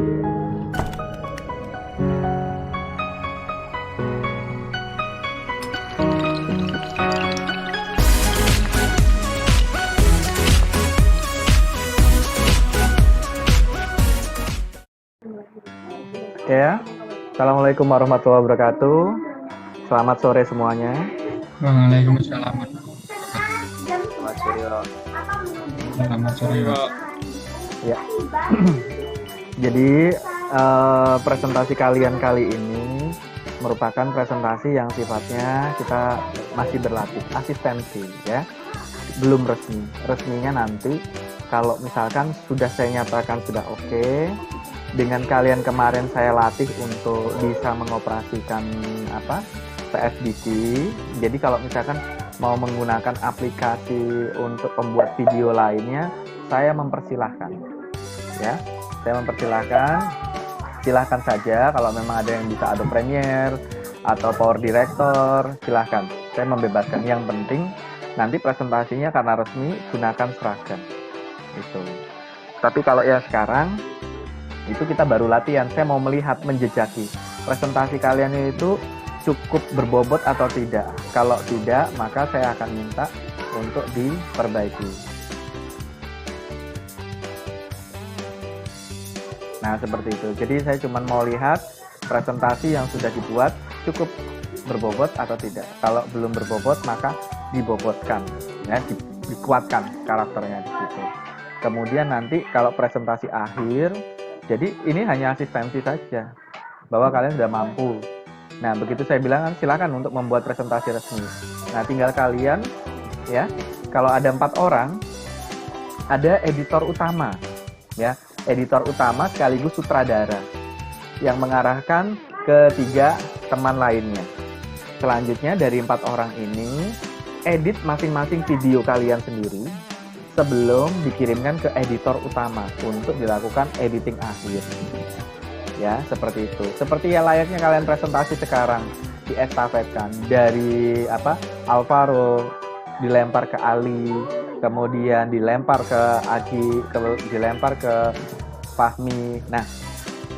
Ya, Assalamualaikum warahmatullahi wabarakatuh. Selamat sore semuanya. Waalaikumsalam. Selamat sore, Wak. Selamat sore, Pak. Ya, jadi presentasi kalian kali ini merupakan presentasi yang sifatnya kita masih berlatih, asistensi ya, belum resmi. Resminya nanti kalau misalkan sudah saya nyatakan sudah oke, dengan kalian kemarin saya latih untuk bisa mengoperasikan PSDC. Jadi kalau misalkan mau menggunakan aplikasi untuk pembuat video lainnya, saya mempersilahkan ya. Saya mempersilahkan, silahkan saja kalau memang ada yang bisa Adobe Premiere atau Power Director, silahkan. Saya membebaskan. Yang penting nanti presentasinya karena resmi gunakan seragam. Itu. Tapi kalau yang sekarang itu kita baru latihan. Saya mau melihat, menjejaki presentasi kalian itu cukup berbobot atau tidak. Kalau tidak, maka saya akan minta untuk diperbaiki. Nah, seperti itu. Jadi saya cuma mau lihat presentasi yang sudah dibuat cukup berbobot atau tidak. Kalau belum berbobot, maka dibobotkan, ya, dikuatkan karakternya di situ. Kemudian nanti kalau presentasi akhir, jadi ini hanya asistensi saja, bahwa kalian sudah mampu. Nah, begitu saya bilang kan silakan untuk membuat presentasi resmi. Nah, tinggal kalian, ya, kalau ada 4 orang, ada editor utama, ya, editor utama sekaligus sutradara, yang mengarahkan ke 3 teman lainnya. Selanjutnya dari 4 orang ini, edit masing-masing video kalian sendiri, sebelum dikirimkan ke editor utama untuk dilakukan editing akhir. Ya, seperti itu. Seperti yang layaknya kalian presentasi sekarang, diestafetkan dari Alvaro dilempar ke Ali, kemudian dilempar ke Agi, dilempar ke Fahmi. Nah,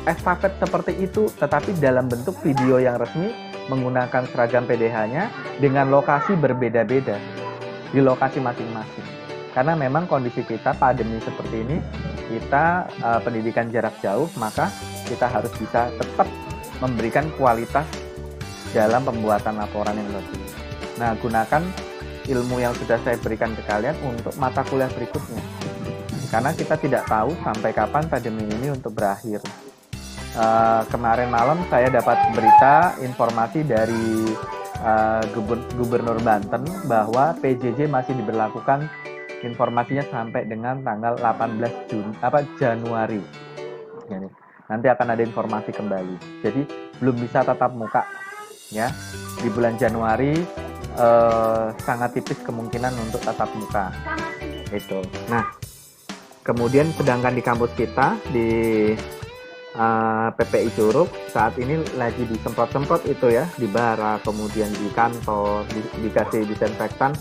estafet seperti itu tetapi dalam bentuk video yang resmi menggunakan seragam PDH-nya dengan lokasi berbeda-beda di lokasi masing-masing. Karena memang kondisi kita pandemi seperti ini, kita pendidikan jarak jauh, maka kita harus bisa tetap memberikan kualitas dalam pembuatan laporan yang lebih. Nah, gunakan ilmu yang sudah saya berikan ke kalian untuk mata kuliah berikutnya. Karena kita tidak tahu sampai kapan pandemi ini untuk berakhir. Kemarin malam saya dapat berita informasi dari Gubernur Banten bahwa PJJ masih diberlakukan informasinya sampai dengan tanggal 18 Januari. Jadi, nanti akan ada informasi kembali. Jadi belum bisa tatap muka, ya. Di bulan Januari sangat tipis kemungkinan untuk tatap muka. Itu. Nah, kemudian sedangkan di kampus kita di PPI Curug saat ini lagi disemprot-semprot itu ya, di bara, kemudian di kantor, dikasih disinfektan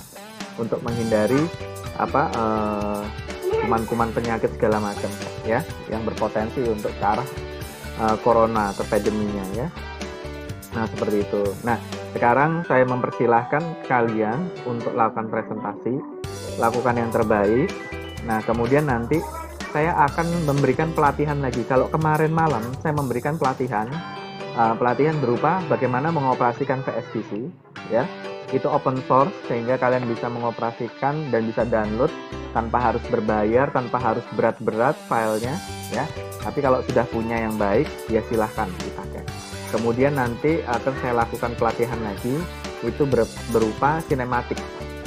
untuk menghindari kuman-kuman penyakit segala macam ya, yang berpotensi untuk ke arah corona atau pandeminya ya. Nah, seperti itu. Nah, sekarang saya mempersilahkan kalian untuk lakukan presentasi, lakukan yang terbaik. Nah, kemudian nanti saya akan memberikan pelatihan lagi. Kalau kemarin malam saya memberikan pelatihan berupa bagaimana mengoperasikan PSDC ya. Itu open source sehingga kalian bisa mengoperasikan dan bisa download tanpa harus berbayar, tanpa harus berat-berat filenya ya. Tapi kalau sudah punya yang baik ya silahkan dipakai. Kemudian nanti akan saya lakukan pelatihan lagi, itu berupa sinematik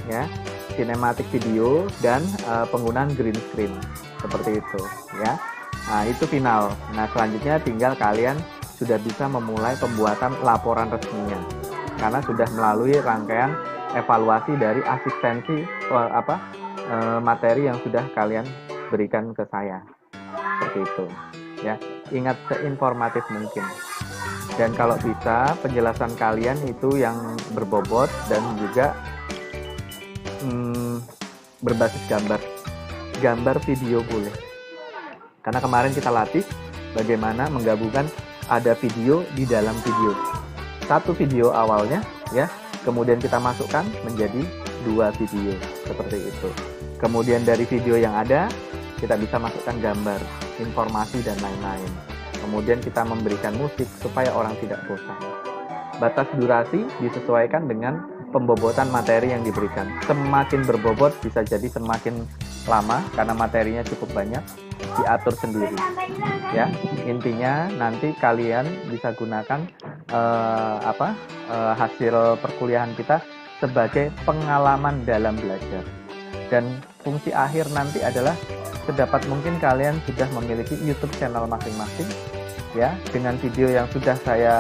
ya, sinematik video dan penggunaan green screen seperti itu ya. Nah, itu final. Nah, selanjutnya tinggal kalian sudah bisa memulai pembuatan laporan resminya. Karena sudah melalui rangkaian evaluasi dari asistensi materi yang sudah kalian berikan ke saya. Seperti itu ya. Ingat seinformatif mungkin. Dan kalau bisa penjelasan kalian itu yang berbobot dan juga berbasis gambar video boleh. Karena kemarin kita latih bagaimana menggabungkan ada video di dalam video. Satu video awalnya ya, kemudian kita masukkan menjadi 2 video seperti itu. Kemudian dari video yang ada kita bisa masukkan gambar, informasi dan lain-lain. Kemudian kita memberikan musik supaya orang tidak bosan. Batas durasi disesuaikan dengan pembobotan materi yang diberikan. Semakin berbobot bisa jadi semakin lama karena materinya cukup banyak, diatur sendiri. Ya, intinya nanti kalian bisa gunakan hasil perkuliahan kita sebagai pengalaman dalam belajar. Dan fungsi akhir nanti adalah sedapat mungkin kalian sudah memiliki YouTube channel masing-masing ya, dengan video yang sudah saya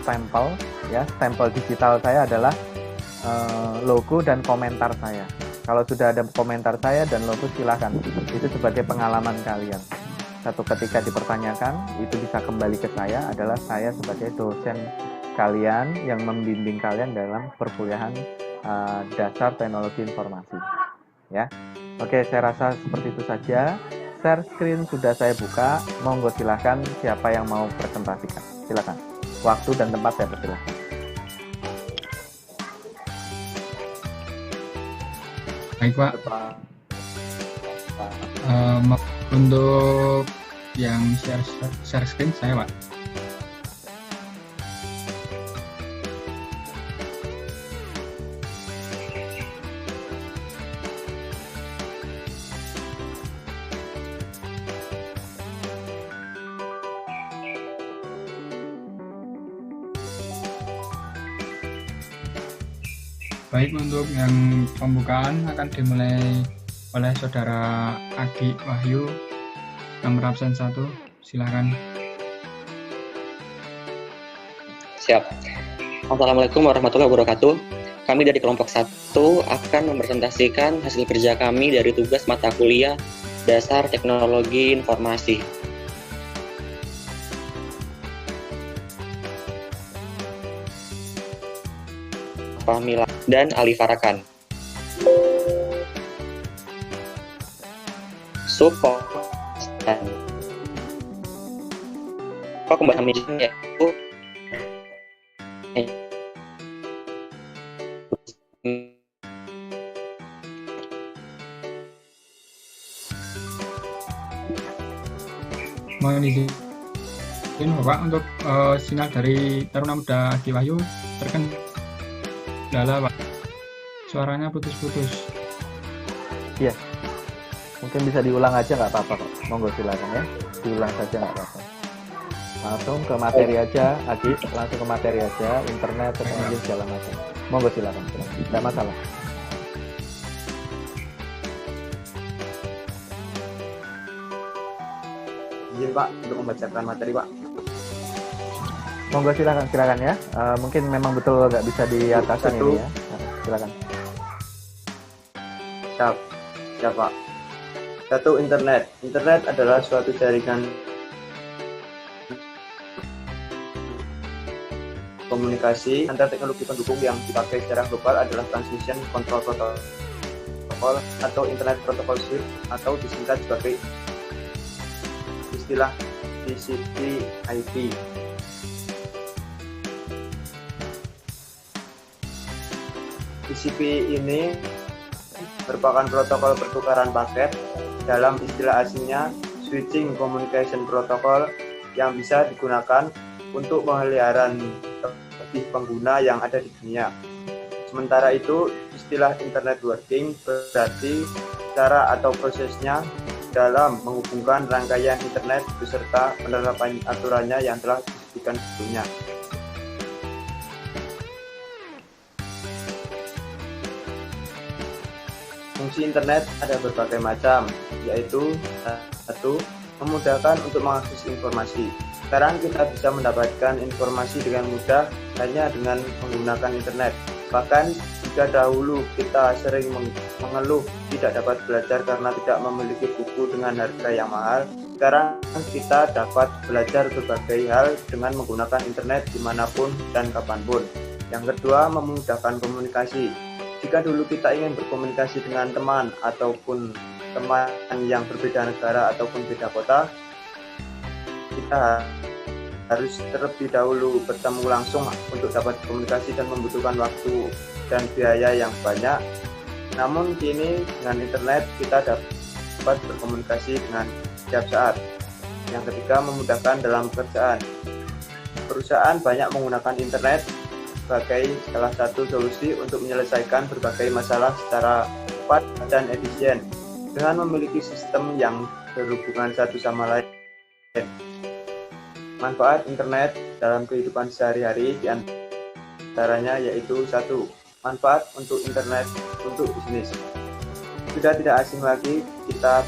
stempel ya. Stempel digital saya adalah logo dan komentar saya. Kalau sudah ada komentar saya dan logo, silakan, itu sebagai pengalaman kalian. Satu ketika dipertanyakan, itu bisa kembali ke saya, adalah saya sebagai dosen kalian yang membimbing kalian dalam perkuliahan dasar teknologi informasi ya. Oke, saya rasa seperti itu saja. Share screen sudah saya buka, monggo silakan siapa yang mau presentasikan, silakan. Waktu dan tempat saya persilahkan. Baik Pak, untuk yang share screen saya Pak. Baik, untuk yang pembukaan akan dimulai oleh Saudara Adi Wahyu, nomor absen 1, silakan. Siap. Assalamualaikum warahmatullahi wabarakatuh. Kami dari kelompok 1 akan mempresentasikan hasil kerja kami dari tugas mata kuliah Dasar Teknologi Informasi. Fahmila dan Ali Farakan. Support dan pembahasan yaitu Mohon izin Bapak, untuk sinyal dari Taruna Muda Adi Wahyu terkendala Pak, suaranya putus-putus. Iya, mungkin bisa diulang aja, nggak apa-apa kok, monggo silakan ya, diulang saja nggak apa-apa. Langsung ke materi aja, Adi, langsung ke materi aja, internet, teknologi segala macam. Monggo silakan, nggak masalah. Izin Pak untuk membacakan materi Pak. Monggo silakan ya. Mungkin memang betul nggak bisa diatasin ini ya. Silakan. Siap Pak. 1. Internet. Internet adalah suatu jaringan komunikasi antar teknologi pendukung yang dipakai secara global adalah Transmission Control Protocol atau Internet Protocol Suite, atau disingkat sebagai istilah TCP/IP. TCP ini merupakan protokol pertukaran paket, dalam istilah asingnya Switching Communication Protocol, yang bisa digunakan untuk pemeliharaan lebih pengguna yang ada di dunia. Sementara itu, istilah Internet Working berarti cara atau prosesnya dalam menghubungkan rangkaian internet beserta penerapan aturannya yang telah disebutkan sebelumnya. Fungsi internet ada berbagai macam, yaitu 1. Memudahkan untuk mengakses informasi. Sekarang kita bisa mendapatkan informasi dengan mudah hanya dengan menggunakan internet. Bahkan jika dahulu kita sering mengeluh tidak dapat belajar karena tidak memiliki buku dengan harga yang mahal, sekarang kita dapat belajar berbagai hal dengan menggunakan internet dimanapun dan kapanpun. Yang kedua, memudahkan komunikasi. Jika dulu kita ingin berkomunikasi dengan teman ataupun teman yang berbeda negara ataupun beda kota, kita harus terlebih dahulu bertemu langsung untuk dapat komunikasi dan membutuhkan waktu dan biaya yang banyak. Namun kini dengan internet kita dapat berkomunikasi dengan setiap saat. Yang ketiga, memudahkan dalam pekerjaan. Perusahaan banyak menggunakan internet sebagai salah satu solusi untuk menyelesaikan berbagai masalah secara cepat dan efisien dengan memiliki sistem yang berhubungan satu sama lain. Manfaat internet dalam kehidupan sehari-hari diantaranya yaitu 1. Manfaat untuk internet untuk bisnis. Sudah tidak asing lagi kita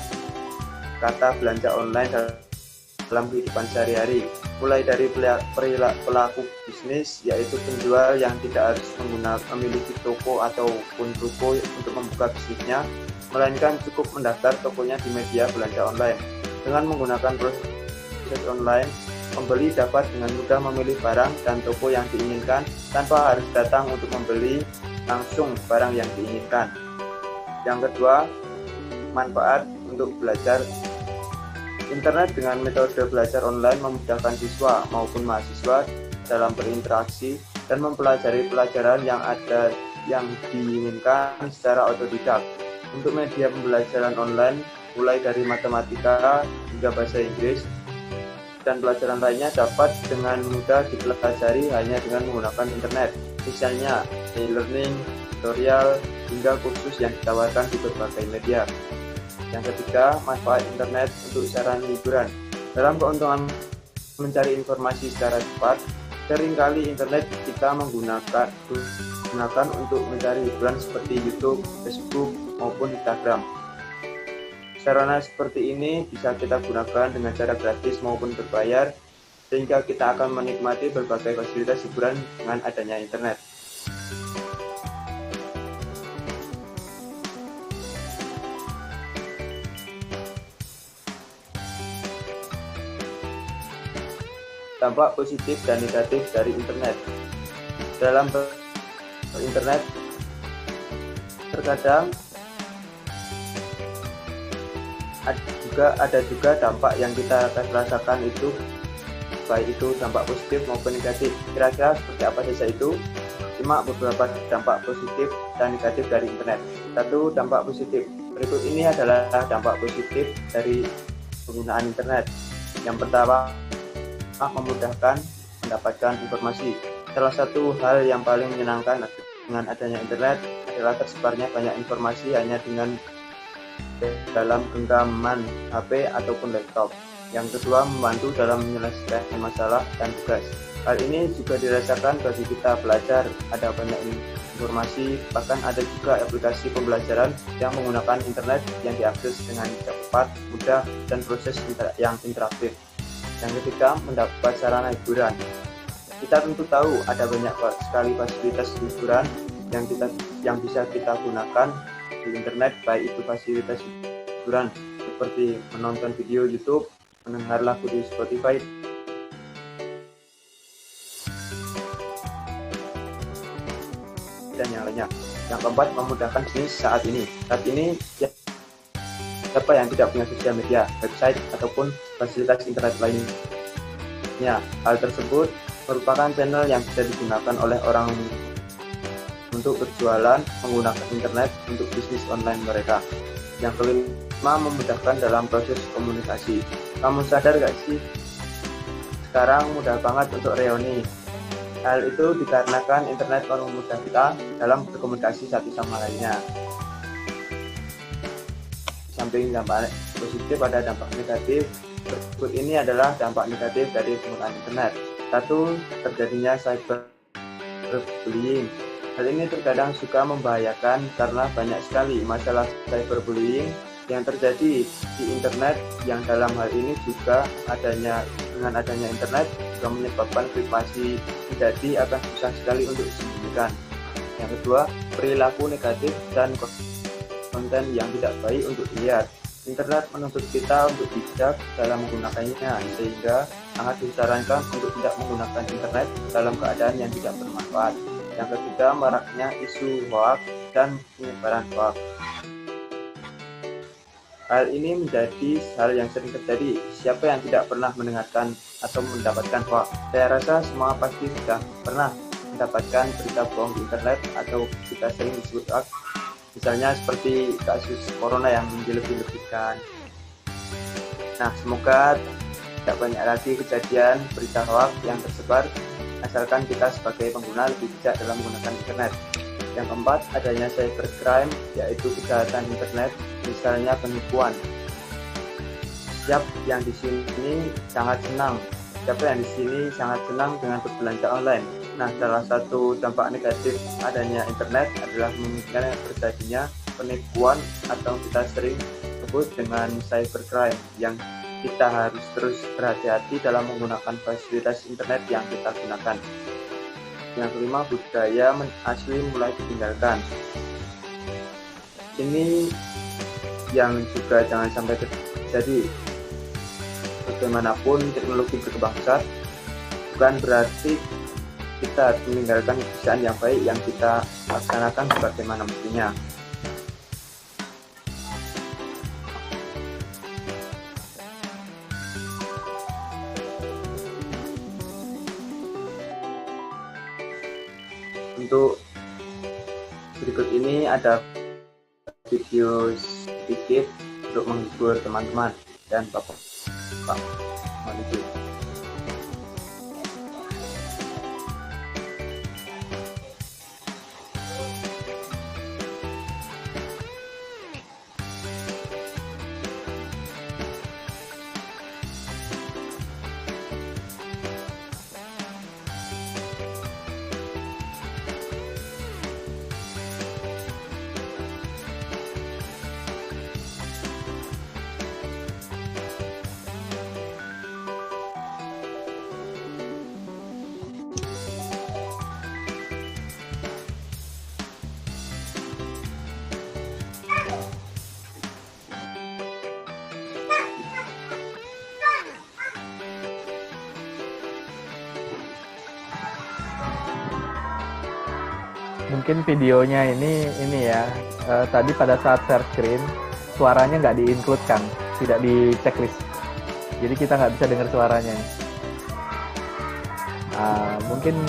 kata belanja online dalam kehidupan sehari-hari, mulai dari pelaku bisnis yaitu penjual yang tidak harus memiliki toko ataupun ruko untuk membuka bisnisnya, melainkan cukup mendaftar tokonya di media belanja online. Dengan menggunakan proses online, pembeli dapat dengan mudah memilih barang dan toko yang diinginkan tanpa harus datang untuk membeli langsung barang yang diinginkan. Yang kedua, manfaat untuk belajar. Internet dengan metode belajar online memudahkan siswa maupun mahasiswa dalam berinteraksi dan mempelajari pelajaran yang diinginkan secara otodidak. Untuk media pembelajaran online, mulai dari matematika hingga bahasa Inggris, dan pelajaran lainnya dapat dengan mudah dipelajari hanya dengan menggunakan internet. Misalnya, e-learning, tutorial, hingga kursus yang ditawarkan di berbagai media. Yang ketiga, manfaat internet untuk sarana hiburan. Dalam keuntungan mencari informasi secara cepat, seringkali internet kita menggunakan untuk mencari hiburan seperti YouTube, Facebook, maupun Instagram. Sarana seperti ini bisa kita gunakan dengan cara gratis maupun berbayar, sehingga kita akan menikmati berbagai fasilitas hiburan dengan adanya internet. Dampak positif dan negatif dari internet. Dalam internet, terkadang ada juga dampak yang kita rasakan itu, baik itu dampak positif maupun negatif. Kira-kira seperti apa saja itu? Simak beberapa dampak positif dan negatif dari internet. 1. Dampak positif. Berikut ini adalah dampak positif dari penggunaan internet. Yang pertama, memudahkan mendapatkan informasi. Salah satu hal yang paling menyenangkan dengan adanya internet adalah tersebarnya banyak informasi hanya dengan dalam genggaman HP ataupun laptop. Yang kedua, membantu dalam menyelesaikan masalah dan tugas. Hal ini juga dirasakan bagi kita pelajar. Ada banyak informasi, bahkan ada juga aplikasi pembelajaran yang menggunakan internet yang diakses dengan cepat, mudah, dan proses yang interaktif. Yang ketiga, mendapat sarana hiburan. Kita tentu tahu ada banyak sekali fasilitas hiburan yang bisa kita gunakan di internet, baik itu fasilitas hiburan seperti menonton video YouTube, mendengar lagu di Spotify, dan yang lainnya. Yang keempat, memudahkan bisnis saat ini. Saat ini siapa yang tidak punya sosial media, website, ataupun fasilitas internet lainnya? Hal tersebut merupakan channel yang bisa digunakan oleh orang untuk berjualan menggunakan internet untuk bisnis online mereka. Yang kelima, memudahkan dalam proses komunikasi. Kamu sadar gak sih? Sekarang mudah banget untuk reuni. Hal itu dikarenakan internet memudahkan kita dalam berkomunikasi satu sama lainnya. Samping dampak positif ada dampak negatif. Berikut ini adalah dampak negatif dari penggunaan internet. 1. Terjadinya cyberbullying. Hal ini terkadang juga membahayakan karena banyak sekali masalah cyberbullying yang terjadi di internet, yang dalam hal ini juga dengan adanya internet juga menyebabkan privasi pribadi akan susah sekali untuk disembunyikan. Yang kedua, perilaku negatif dan konten yang tidak baik untuk dilihat. Internet menuntut kita untuk bijak dalam menggunakannya, sehingga sangat disarankan untuk tidak menggunakan internet dalam keadaan yang tidak bermanfaat. Yang ketiga, maraknya isu hoax dan penyebaran hoax. Hal ini menjadi hal yang sering terjadi. Siapa yang tidak pernah mendengarkan atau mendapatkan hoax? Saya rasa semua pasti sudah pernah mendapatkan berita bohong di internet atau kita sering disebut hoax. Misalnya seperti kasus corona yang dilebih-lebihkan. Nah, semoga tidak banyak lagi kejadian berita hoax yang tersebar, asalkan kita sebagai pengguna lebih bijak dalam menggunakan internet. Yang keempat, adanya cybercrime, yaitu kejahatan internet, misalnya penipuan. Siapa yang di sini sangat senang dengan berbelanja online. Nah, salah satu dampak negatif adanya internet adalah kemungkinan terjadinya penipuan atau kita sering sebut dengan cybercrime, yang kita harus terus berhati-hati dalam menggunakan fasilitas internet yang kita gunakan. Yang kelima, budaya asli mulai ditinggalkan. Ini yang juga jangan sampai terjadi. Bagaimanapun teknologi berkembang pesat, bukan berarti kita harus meninggalkan kebiasaan yang baik yang kita laksanakan sebagaimana mestinya. Untuk berikut ini ada video sedikit untuk menghibur teman-teman dan bapak. Mari. Mungkin videonya ini ya, tadi pada saat share screen suaranya nggak di-include-kan, tidak di checklist, jadi kita nggak bisa dengar suaranya nih. Mungkin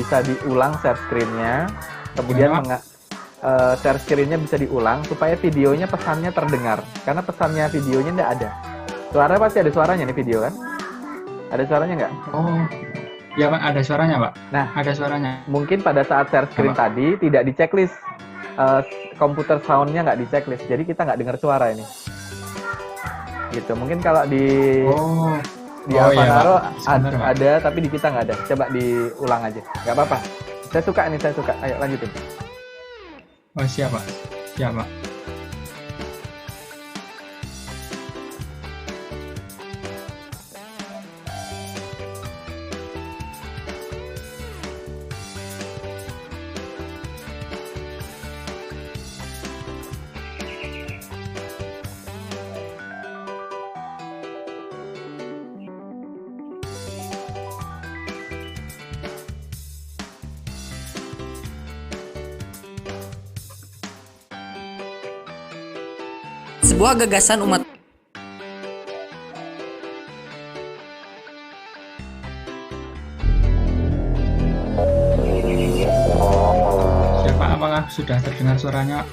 bisa diulang share screen-nya, kemudian share screen-nya bisa diulang supaya videonya pesannya terdengar, karena pesannya videonya nggak ada. Suara pasti ada suaranya nih video kan? Ada suaranya nggak? Oh, ya Pak, ada suaranya Pak. Nah, ada suaranya. Mungkin pada saat share screen Apa? tadi tidak di checklist, komputer sound-nya nggak di checklist, jadi kita nggak dengar suara ini. Gitu. Mungkin kalau di Alvanaro iya, ada, tapi di kita nggak ada. Coba diulang aja, nggak apa-apa. Saya suka. Ayo lanjutin. Oh siap Pak. Sebuah gagasan umat Siapa, apakah sudah terdengar suaranya?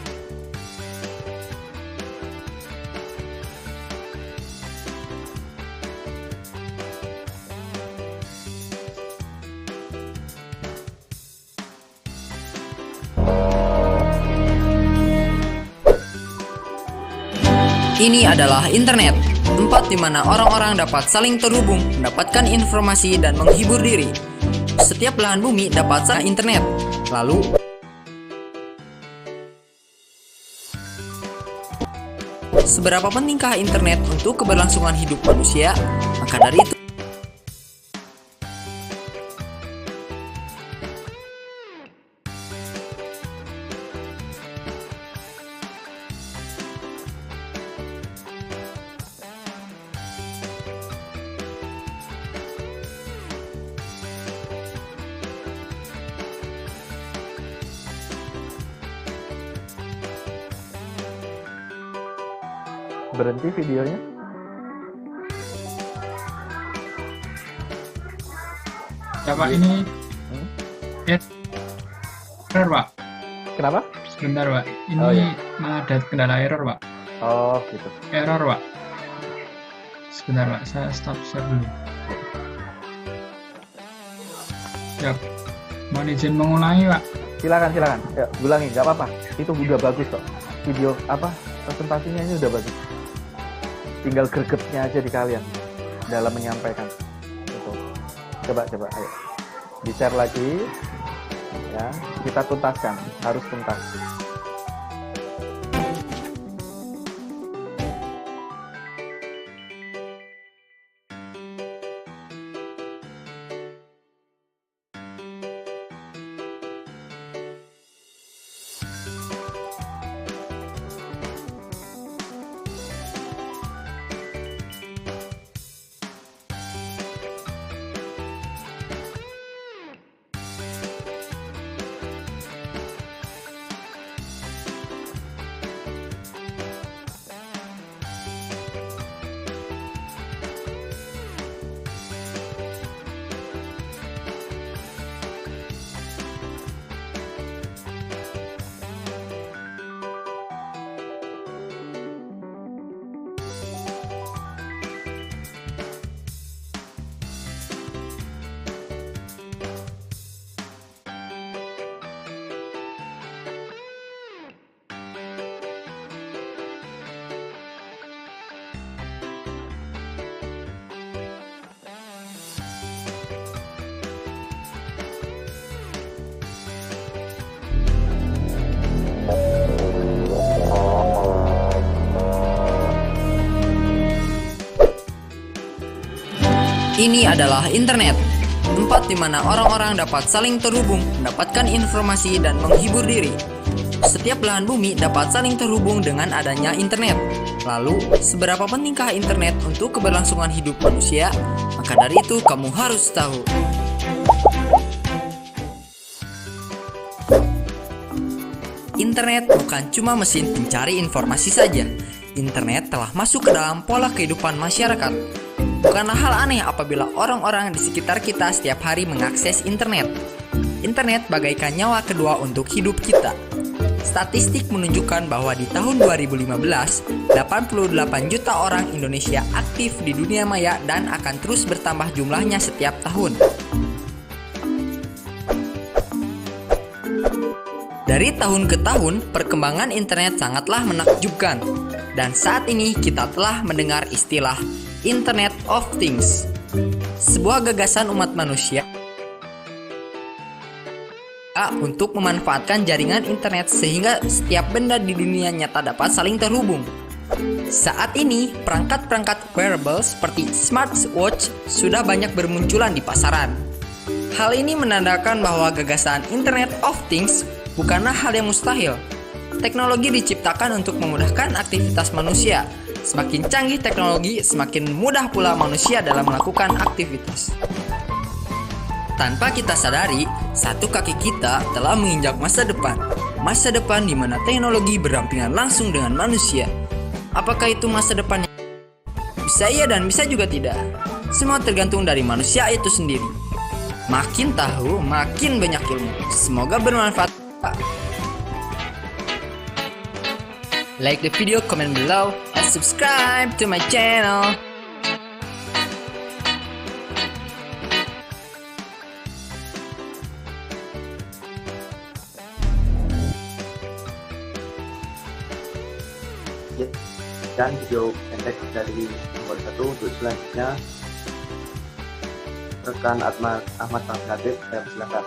ini adalah internet, tempat di mana orang-orang dapat saling terhubung, mendapatkan informasi dan menghibur diri. Setiap belahan bumi dapat internet. Lalu seberapa pentingkah internet untuk keberlangsungan hidup manusia? Maka dari itu berhenti videonya? Ya Pak, ini error Pak. Kenapa? Sebentar Pak, ini Oh, iya. ada kendala error Pak. Oh gitu. Error Pak. Sebentar Pak, saya stop share dulu. Ya, mohon izin mengulangi Pak. Silakan. Ya, ulangi, nggak apa-apa. Itu udah bagus kok. Video presentasinya ini udah bagus. Tinggal gregetnya aja di kalian dalam menyampaikan. Gitu. Coba, ayo. Di-share lagi. Ya, kita tuntaskan, harus tuntas. Ini adalah internet, tempat di mana orang-orang dapat saling terhubung, mendapatkan informasi dan menghibur diri. Setiap belahan bumi dapat saling terhubung dengan adanya internet. Lalu, seberapa pentingkah internet untuk keberlangsungan hidup manusia? Maka dari itu, kamu harus tahu. Internet bukan cuma mesin pencari informasi saja. Internet telah masuk ke dalam pola kehidupan masyarakat. Bukanlah hal aneh apabila orang-orang di sekitar kita setiap hari mengakses internet. Internet bagaikan nyawa kedua untuk hidup kita. Statistik menunjukkan bahwa di tahun 2015, 88 juta orang Indonesia aktif di dunia maya dan akan terus bertambah jumlahnya setiap tahun. Dari tahun ke tahun, perkembangan internet sangatlah menakjubkan. Dan saat ini kita telah mendengar istilah Internet of Things, sebuah gagasan umat manusia untuk memanfaatkan jaringan internet sehingga setiap benda di dunia nyata dapat saling terhubung. Saat ini, perangkat-perangkat wearable seperti smartwatch sudah banyak bermunculan di pasaran. Hal ini menandakan bahwa gagasan Internet of Things bukanlah hal yang mustahil. Teknologi diciptakan untuk memudahkan aktivitas manusia. Semakin canggih teknologi, semakin mudah pula manusia dalam melakukan aktivitas. Tanpa kita sadari, satu kaki kita telah menginjak masa depan. Masa depan di mana teknologi berdampingan langsung dengan manusia. Apakah itu masa depan yang bisa iya dan bisa juga tidak? Semua tergantung dari manusia itu sendiri. Makin tahu, makin banyak ilmu. Semoga bermanfaat. Like the video, comment below, and subscribe to my channel. Dan video pendek dari nomor 1 untuk selanjutnya rekan Ahmad Latif, saya persilakan.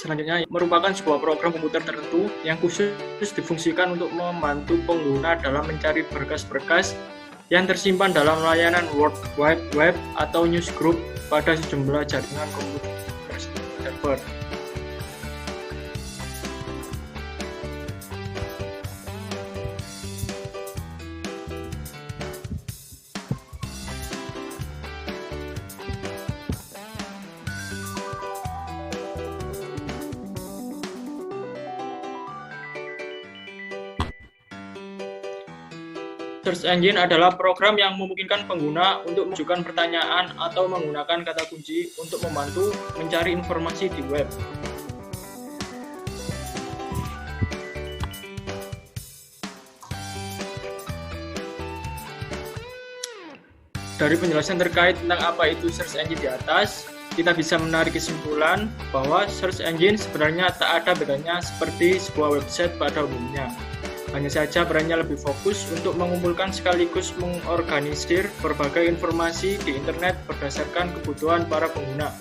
Selanjutnya merupakan sebuah program komputer tertentu yang khusus difungsikan untuk membantu pengguna dalam mencari berkas-berkas yang tersimpan dalam layanan World Wide Web atau newsgroup pada sejumlah jaringan komputer server. Search engine adalah program yang memungkinkan pengguna untuk mengajukan pertanyaan atau menggunakan kata kunci untuk membantu mencari informasi di web. Dari penjelasan terkait tentang apa itu search engine di atas, kita bisa menarik kesimpulan bahwa search engine sebenarnya tak ada bedanya seperti sebuah website pada umumnya. Hanya saja perannya lebih fokus untuk mengumpulkan sekaligus mengorganisir berbagai informasi di internet berdasarkan kebutuhan para pengguna.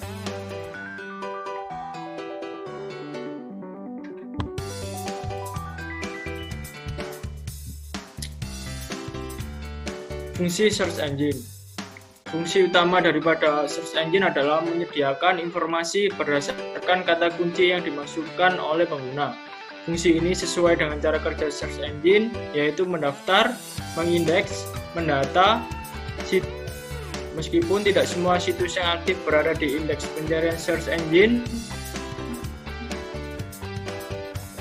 Fungsi search engine. Fungsi utama daripada search engine adalah menyediakan informasi berdasarkan kata kunci yang dimasukkan oleh pengguna. Fungsi ini sesuai dengan cara kerja search engine, yaitu mendaftar, mengindeks, mendata, meskipun tidak semua situs yang aktif berada di indeks pencarian search engine,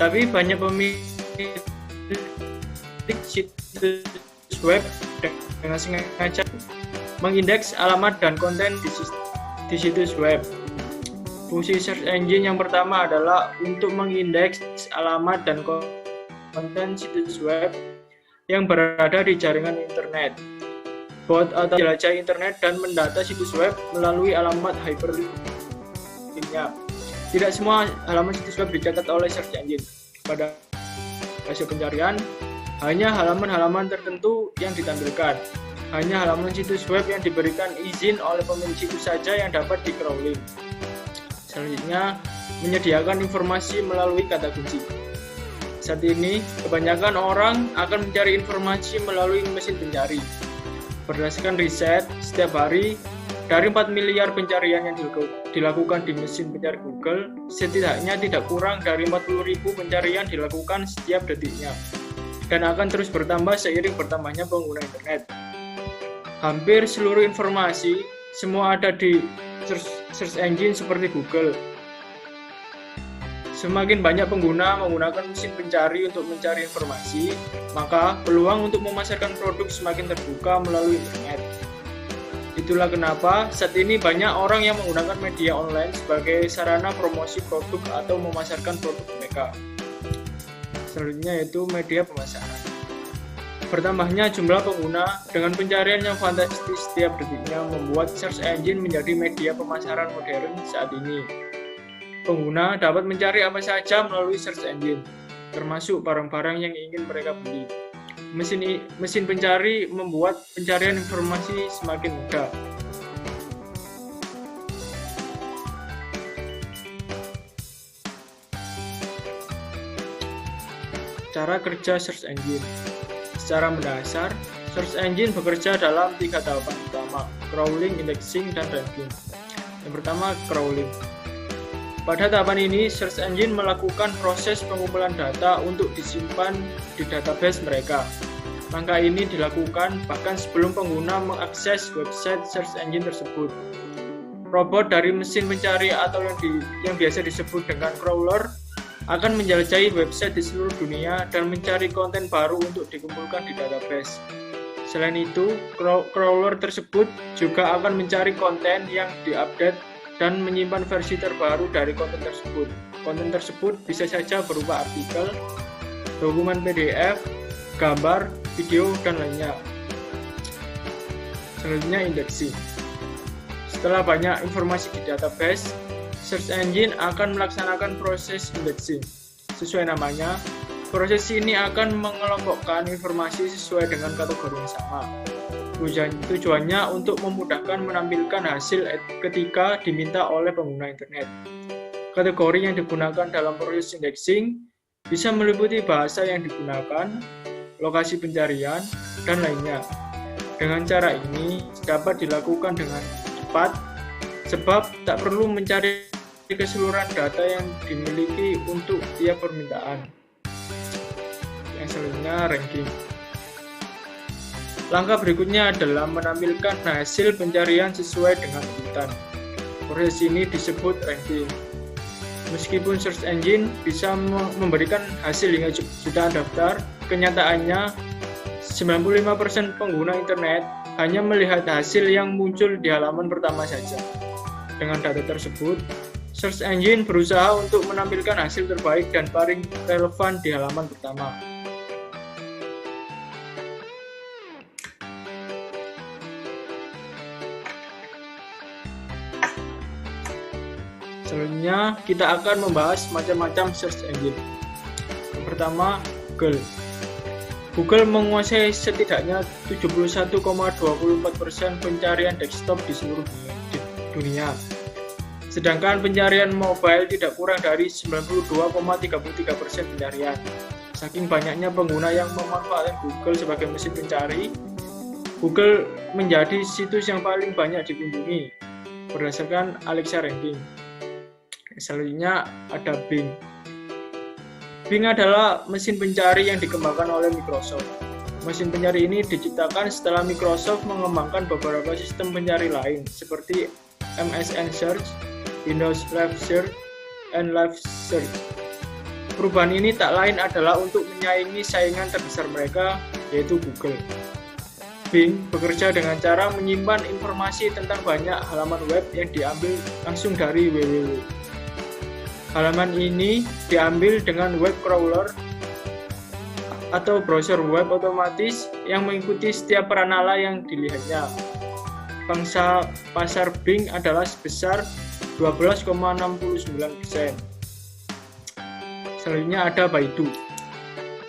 tapi banyak pemilik situs web dengan sengaja mengindeks alamat dan konten di situs web. Fungsi search engine yang pertama adalah untuk mengindeks alamat dan konten situs web yang berada di jaringan internet. Bot atau jelajah internet dan mendata situs web melalui alamat hyperlinknya. Tidak semua halaman situs web dicatat oleh search engine. Pada hasil pencarian, hanya halaman-halaman tertentu yang ditampilkan. Hanya halaman situs web yang diberikan izin oleh pemilik situs saja yang dapat di-crawling. Selanjutnya, menyediakan informasi melalui kata kunci. Saat ini, kebanyakan orang akan mencari informasi melalui mesin pencari. Berdasarkan riset, setiap hari, dari 4 miliar pencarian yang dilakukan di mesin pencari Google, setidaknya tidak kurang dari 40.000 pencarian dilakukan setiap detiknya, dan akan terus bertambah seiring bertambahnya pengguna internet. Hampir seluruh informasi semua ada di search engine seperti Google. Semakin banyak pengguna menggunakan mesin pencari untuk mencari informasi, maka peluang untuk memasarkan produk semakin terbuka melalui internet. Itulah kenapa saat ini banyak orang yang menggunakan media online sebagai sarana promosi produk atau memasarkan produk mereka. Selanjutnya yaitu media pemasaran. Bertambahnya jumlah pengguna dengan pencarian yang fantastis setiap detiknya membuat search engine menjadi media pemasaran modern saat ini. Pengguna dapat mencari apa saja melalui search engine, termasuk barang-barang yang ingin mereka beli. Mesin pencari membuat pencarian informasi semakin mudah. Cara kerja search engine. Secara mendasar, search engine bekerja dalam 3 tahapan utama: crawling, indexing, dan ranking. Yang pertama, crawling. Pada tahapan ini, search engine melakukan proses pengumpulan data untuk disimpan di database mereka. Langkah ini dilakukan bahkan sebelum pengguna mengakses website search engine tersebut. Robot dari mesin pencari atau yang biasa disebut dengan crawler akan menjelajahi website di seluruh dunia dan mencari konten baru untuk dikumpulkan di database. Selain itu, crawler tersebut juga akan mencari konten yang diupdate dan menyimpan versi terbaru dari konten tersebut. Konten tersebut bisa saja berupa artikel, dokumen PDF, gambar, video, dan lainnya. Selanjutnya, indexing. Setelah banyak informasi di database, search engine akan melaksanakan proses indexing. Sesuai namanya, proses ini akan mengelompokkan informasi sesuai dengan kategori yang sama. Tujuannya untuk memudahkan menampilkan hasil ketika diminta oleh pengguna internet. Kategori yang digunakan dalam proses indexing bisa meliputi bahasa yang digunakan, lokasi pencarian, dan lainnya. Dengan cara ini dapat dilakukan dengan cepat, sebab tak perlu mencari keseluruhan data yang dimiliki untuk tiap permintaan. Yang selanjutnya, ranking. Langkah berikutnya adalah menampilkan hasil pencarian sesuai dengan urutan. Proses ini disebut ranking. Meskipun search engine bisa memberikan hasil hingga jutaan daftar, kenyataannya 95% pengguna internet hanya melihat hasil yang muncul di halaman pertama saja. Dengan data tersebut, search engine berusaha untuk menampilkan hasil terbaik dan paling relevan di halaman pertama. Selanjutnya, kita akan membahas macam-macam search engine. Yang pertama, Google. Google menguasai setidaknya 71,24% pencarian desktop di seluruh dunia. Sedangkan pencarian mobile tidak kurang dari 92,33% pencarian. Saking banyaknya pengguna yang memanfaatkan Google sebagai mesin pencari, Google menjadi situs yang paling banyak dikunjungi berdasarkan Alexa Ranking. Selanjutnya ada Bing. Bing adalah mesin pencari yang dikembangkan oleh Microsoft. Mesin pencari ini diciptakan setelah Microsoft mengembangkan beberapa sistem pencari lain seperti MSN Search, Windows Live Search, and Live Search. Perubahan ini tak lain adalah untuk menyaingi saingan terbesar mereka, yaitu Google. Bing bekerja dengan cara menyimpan informasi tentang banyak halaman web yang diambil langsung dari www. Halaman ini diambil dengan web crawler atau browser web otomatis yang mengikuti setiap peranala yang dilihatnya. Pangsa pasar Bing adalah sebesar 12,69%. Selanjutnya ada Baidu.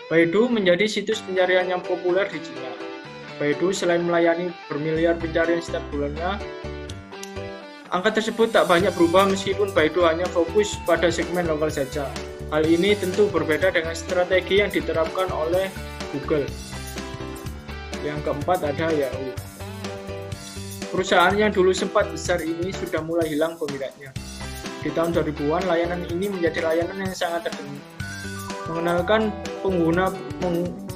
Baidu menjadi situs pencarian yang populer di Cina. Baidu selain melayani bermiliar pencarian setiap bulannya, angka tersebut tak banyak berubah meskipun Baidu hanya fokus pada segmen lokal saja. Hal ini tentu berbeda dengan strategi yang diterapkan oleh Google. Yang keempat ada Yahoo. Perusahaan yang dulu sempat besar ini sudah mulai hilang peminatnya. Di tahun 2000-an, layanan ini menjadi layanan yang sangat terkenal. Mengenalkan pengguna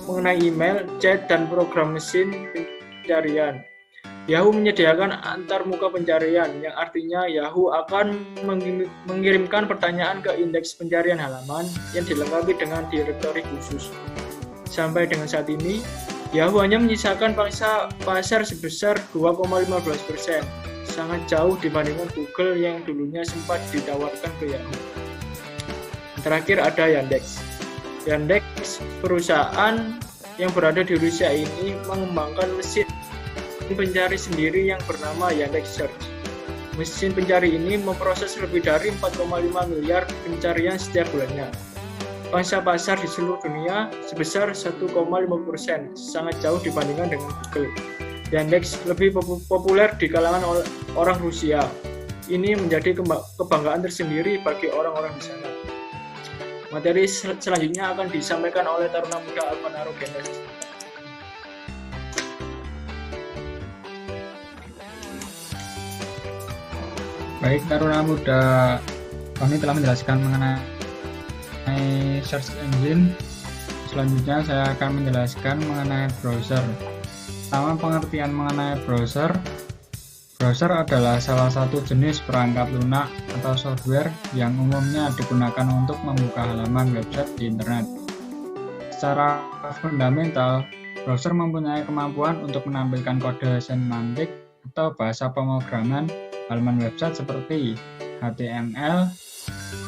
mengenai email, chat, dan program mesin pencarian. Yahoo menyediakan antarmuka pencarian, yang artinya Yahoo akan mengirimkan pertanyaan ke indeks pencarian halaman yang dilengkapi dengan direktori khusus. Sampai dengan saat ini, Yahoo hanya menyisakan pangsa pasar sebesar 2,15%, sangat jauh dibandingkan Google yang dulunya sempat ditawarkan ke Yahoo. Terakhir ada Yandex. Yandex, perusahaan yang berada di Rusia ini mengembangkan mesin pencari sendiri yang bernama Yandex Search. Mesin pencari ini memproses lebih dari 4,5 miliar pencarian setiap bulannya. Pangsa pasar di seluruh dunia sebesar 1,5%, sangat jauh dibandingkan dengan Google. Yandex lebih populer di kalangan orang Rusia. Ini menjadi kebanggaan tersendiri bagi orang-orang di sana. Materi selanjutnya akan disampaikan oleh Taruna Muda Alvanaro Gendes. Baik, Taruna Muda, kami telah menjelaskan mengenai search engine. Selanjutnya saya akan menjelaskan mengenai browser. Pertama, pengertian mengenai browser. Browser adalah salah satu jenis perangkat lunak atau software yang umumnya digunakan untuk membuka halaman website di internet. Secara fundamental, browser mempunyai kemampuan untuk menampilkan kode semantik atau bahasa pemrograman halaman website seperti HTML,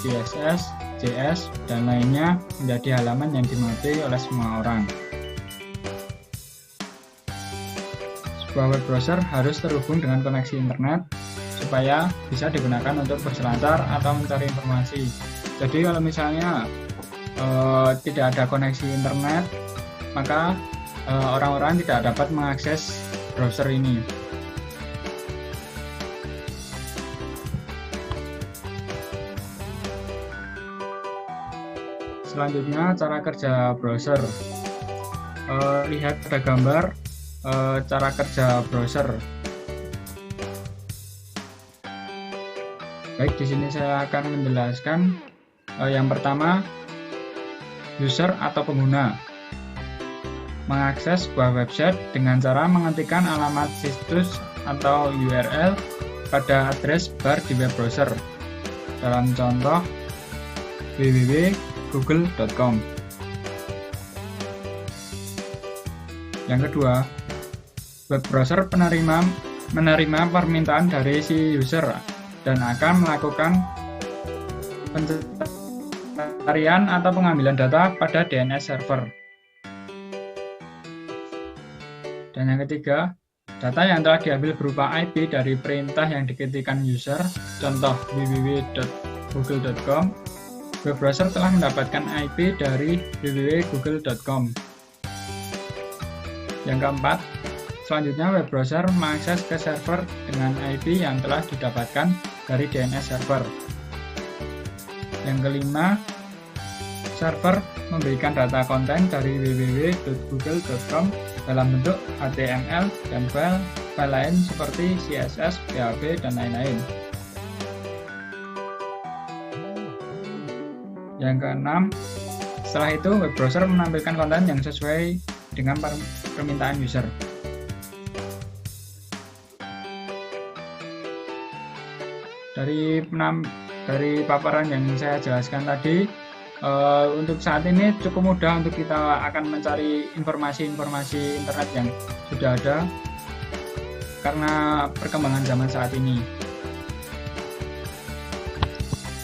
CSS, JS, dan lainnya menjadi halaman yang dimengerti oleh semua orang. Sebuah web browser harus terhubung dengan koneksi internet supaya bisa digunakan untuk berselancar atau mencari informasi. Jadi kalau misalnya tidak ada koneksi internet, maka orang-orang tidak dapat mengakses browser ini. Selanjutnya, cara kerja browser. Lihat pada gambar cara kerja browser. Baik, di sini saya akan menjelaskan yang pertama, user atau pengguna mengakses sebuah website dengan cara mengetikkan alamat situs atau URL pada address bar di web browser. Dalam contoh www.google.com. Yang kedua, web browser menerima permintaan dari si user dan akan melakukan pencarian atau pengambilan data pada DNS server. Dan yang ketiga, data yang telah diambil berupa IP dari perintah yang diketikkan user, contoh www.google.com, web browser telah mendapatkan IP dari www.google.com. Yang keempat, selanjutnya web browser mengakses ke server dengan IP yang telah didapatkan dari DNS server. Yang kelima, server memberikan data konten dari www.google.com dalam bentuk HTML dan file lain seperti CSS, PHP, dan lain-lain. Yang keenam, setelah itu web browser menampilkan konten yang sesuai dengan permintaan user. Dari paparan yang saya jelaskan tadi, untuk saat ini cukup mudah untuk kita akan mencari informasi-informasi internet yang sudah ada karena perkembangan zaman saat ini.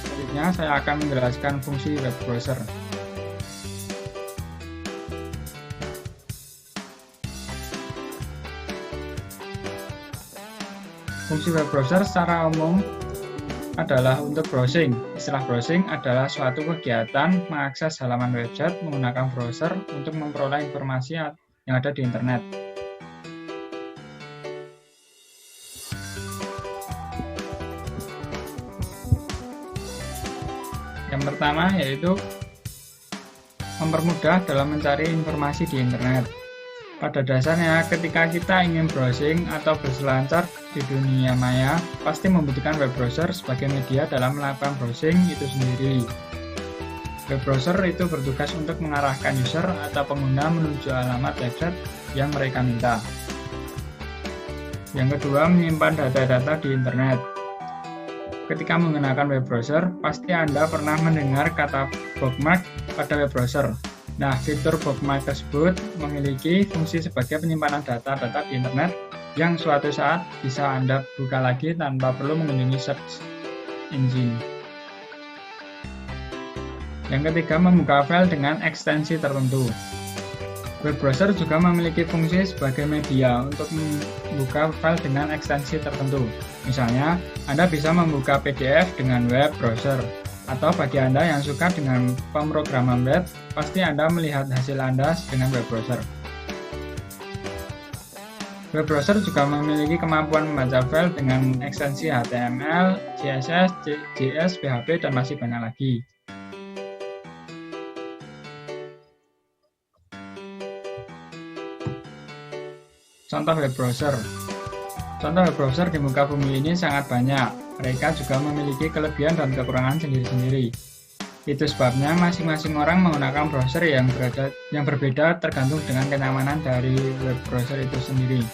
Selanjutnya saya akan menjelaskan fungsi web browser. Fungsi web browser secara umum adalah untuk browsing. Istilah browsing adalah suatu kegiatan mengakses halaman website menggunakan browser untuk memperoleh informasi yang ada di internet. Yang pertama yaitu mempermudah dalam mencari informasi di internet. Pada dasarnya, ketika kita ingin browsing atau berselancar di dunia maya, pasti membutuhkan web browser sebagai media dalam melakukan browsing itu sendiri. Web browser itu bertugas untuk mengarahkan user atau pengguna menuju alamat website yang mereka minta. Yang kedua, menyimpan data-data di internet. Ketika menggunakan web browser, pasti Anda pernah mendengar kata bookmark pada web browser. Nah, fitur bookmark tersebut memiliki fungsi sebagai penyimpanan data-data di internet yang suatu saat bisa Anda buka lagi tanpa perlu mengunjungi search engine. Yang ketiga, membuka file dengan ekstensi tertentu. Web browser juga memiliki fungsi sebagai media untuk membuka file dengan ekstensi tertentu. Misalnya, Anda bisa membuka PDF dengan web browser. Atau bagi Anda yang suka dengan pemrograman web, pasti Anda melihat hasil Anda dengan web browser. Web browser juga memiliki kemampuan membaca file dengan ekstensi HTML, CSS, JS, PHP, dan masih banyak lagi. Contoh web browser. Contoh web browser di muka bumi ini sangat banyak. Mereka juga memiliki kelebihan dan kekurangan sendiri-sendiri. Itu sebabnya masing-masing orang menggunakan browser yang berbeda tergantung dengan kenyamanan dari web browser itu sendiri.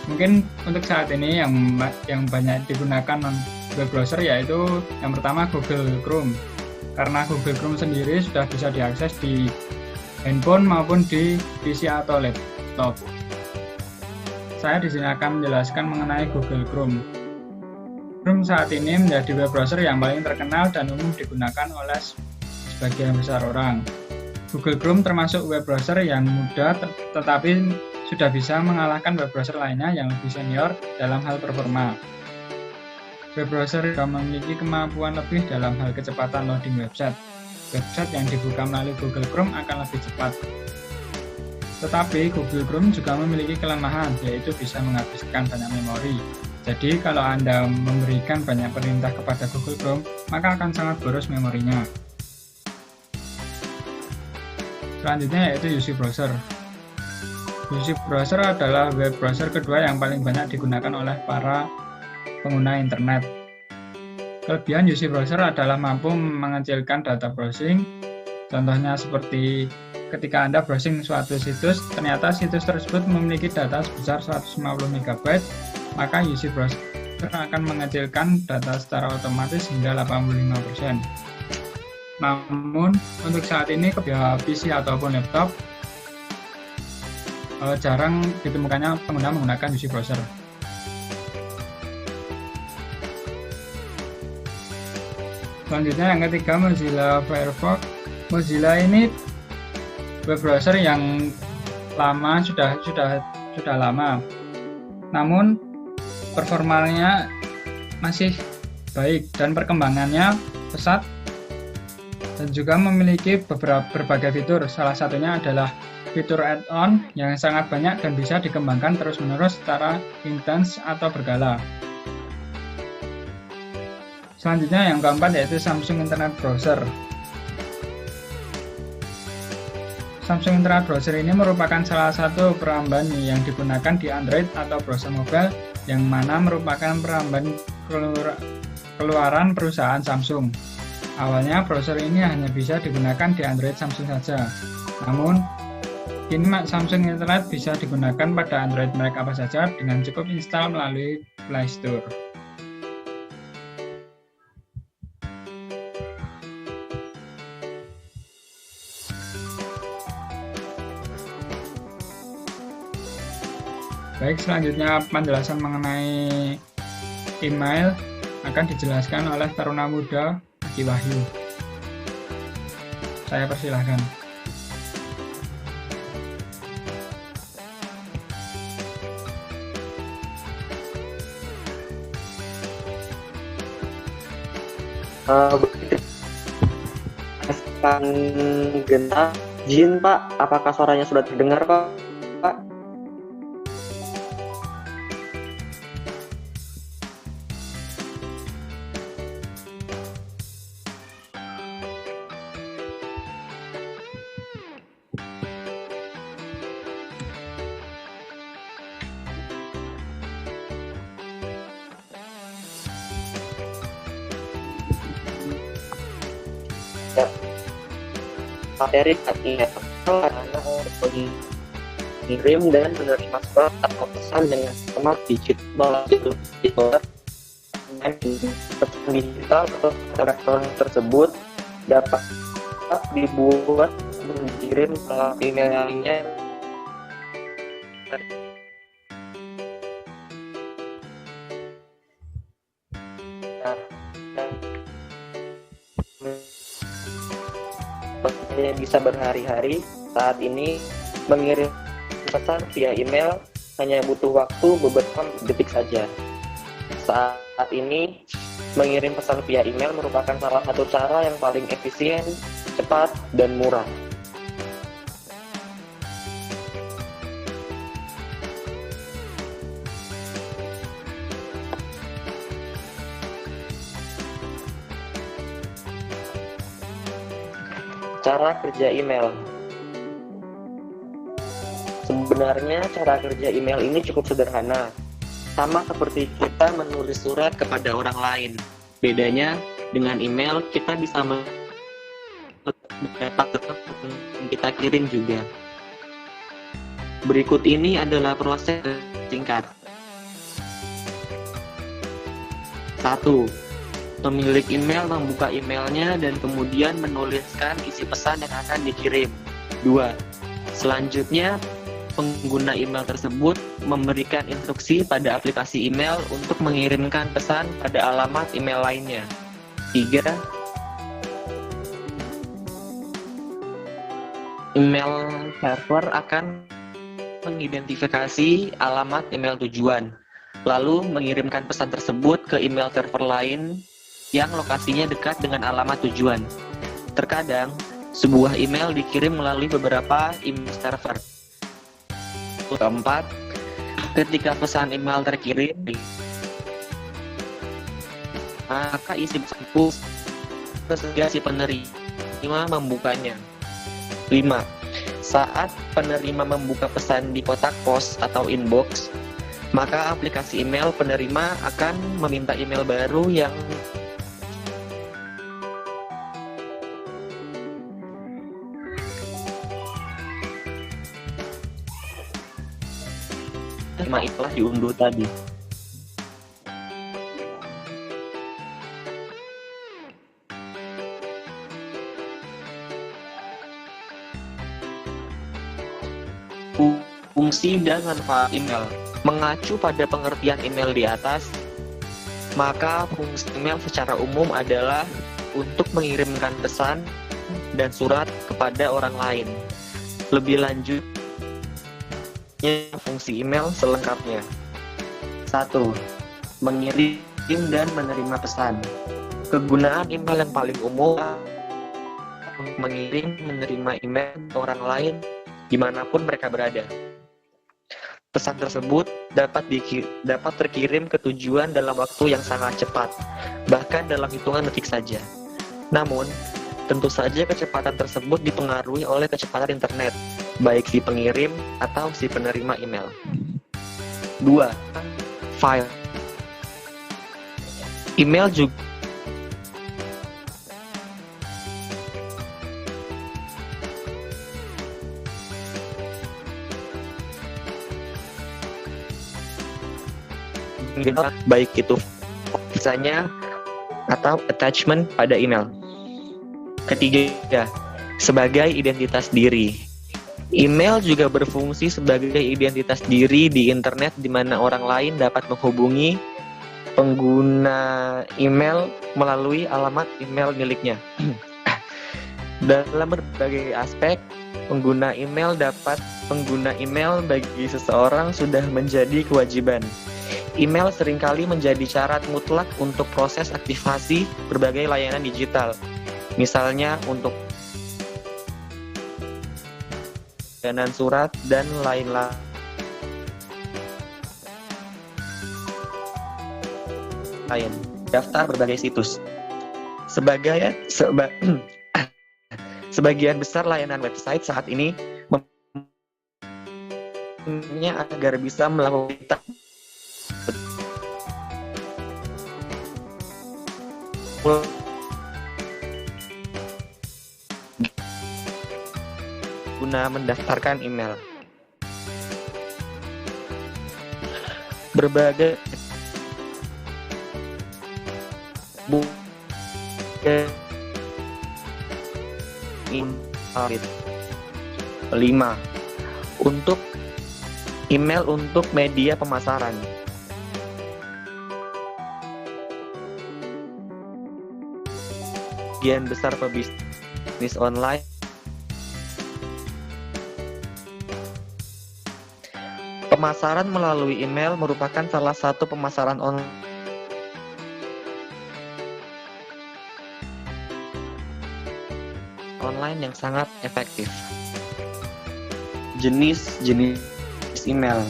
Mungkin untuk saat ini yang banyak digunakan web browser yaitu yang pertama Google Chrome. Karena Google Chrome sendiri sudah bisa diakses di handphone maupun di PC atau laptop. Saya di sini akan menjelaskan mengenai Google Chrome. Chrome saat ini menjadi web browser yang paling terkenal dan umum digunakan oleh sebagian besar orang. Google Chrome termasuk web browser yang mudah tetapi sudah bisa mengalahkan web browser lainnya yang lebih senior dalam hal performa. Web browser juga memiliki kemampuan lebih dalam hal kecepatan loading website. Website yang dibuka melalui Google Chrome akan lebih cepat. Tetapi Google Chrome juga memiliki kelemahan, yaitu bisa menghabiskan banyak memori. Jadi kalau Anda memberikan banyak perintah kepada Google Chrome, maka akan sangat boros memorinya. Selanjutnya yaitu UC Browser. UC Browser adalah web browser kedua yang paling banyak digunakan oleh para pengguna internet. Kelebihan UC Browser adalah mampu mengecilkan data browsing. Contohnya seperti ketika Anda browsing suatu situs, ternyata situs tersebut memiliki data sebesar 150 MB, maka UC Browser akan mengecilkan data secara otomatis hingga 85%. Namun, untuk saat ini, PC ataupun laptop, jarang ditemukannya pengguna menggunakan UC browser. Selanjutnya yang ketiga, Mozilla Firefox. Mozilla ini web browser yang lama, sudah lama, namun performanya masih baik dan perkembangannya pesat dan juga memiliki berbagai fitur. Salah satunya adalah fitur add-on yang sangat banyak dan bisa dikembangkan terus-menerus secara intens atau berkala. Selanjutnya yang keempat yaitu Samsung Internet Browser. Samsung Internet Browser ini merupakan salah satu peramban yang digunakan di Android atau browser mobile, yang mana merupakan peramban keluaran perusahaan Samsung. Awalnya browser ini hanya bisa digunakan di Android Samsung saja. Namun, kini Samsung Internet bisa digunakan pada Android merek apa saja dengan cukup install melalui Play Store. Baik, selanjutnya penjelasan mengenai email akan dijelaskan oleh Taruna Muda Aki Wahyu. Saya persilahkan. Genap Jin, Pak, apakah suaranya sudah terdengar, Pak? Materi artinya mengirim dan menerima surat atau pesan dengan format digital dan pesan digital atau elektronik tersebut dapat dibuat dan dikirim melalui email lainnya. Yang bisa berhari-hari. Saat ini mengirim pesan via email hanya butuh waktu beberapa detik saja. Saat ini mengirim pesan via email merupakan salah satu cara yang paling efisien, cepat, dan murah. Cara kerja email. Sebenarnya cara kerja email ini cukup sederhana, sama seperti kita menulis surat kepada orang lain. Bedanya dengan email kita bisa mendapat yang kita kirim juga. Berikut ini adalah proses singkat. 1. Pemilik email membuka emailnya dan kemudian menuliskan isi pesan yang akan dikirim. 2. Selanjutnya, pengguna email tersebut memberikan instruksi pada aplikasi email untuk mengirimkan pesan pada alamat email lainnya. 3. Email server akan mengidentifikasi alamat email tujuan, lalu mengirimkan pesan tersebut ke email server lain yang lokasinya dekat dengan alamat tujuan. Terkadang, sebuah email dikirim melalui beberapa email server. 4. Ketika pesan email terkirim, maka isi pesan itu tersedia si penerima membukanya. 5. Saat penerima membuka pesan di kotak pos atau inbox, maka aplikasi email penerima akan meminta email baru yang itulah diunduh tadi. Fungsi dan manfaat email. Mengacu pada pengertian email di atas, maka fungsi email secara umum adalah untuk mengirimkan pesan dan surat kepada orang lain. Lebih lanjut, fungsi email selengkapnya. 1. Mengirim dan menerima pesan. Kegunaan email yang paling umum untuk mengirim menerima email ke orang lain dimanapun mereka berada. Pesan tersebut dapat terkirim ke tujuan dalam waktu yang sangat cepat, bahkan dalam hitungan detik saja. Namun, tentu saja kecepatan tersebut dipengaruhi oleh kecepatan internet, baik si pengirim atau si penerima email. 2. File. Email juga baik itu misalnya atau attachment pada email. Ketiga, sebagai identitas diri. Email juga berfungsi sebagai identitas diri di internet di mana orang lain dapat menghubungi pengguna email melalui alamat email miliknya. Dalam berbagai aspek, pengguna email bagi seseorang sudah menjadi kewajiban. Email seringkali menjadi syarat mutlak untuk proses aktivasi berbagai layanan digital. Misalnya untuk layanan surat dan lain-lain. Daftar berbagai situs. Sebagian besar layanan website saat ini agar bisa melakukan guna mendaftarkan email. Berbagai invalid. 5. Untuk email untuk media pemasaran. Sebagian besar pebisnis online pemasaran melalui email merupakan salah satu pemasaran online yang sangat efektif. Jenis-jenis email.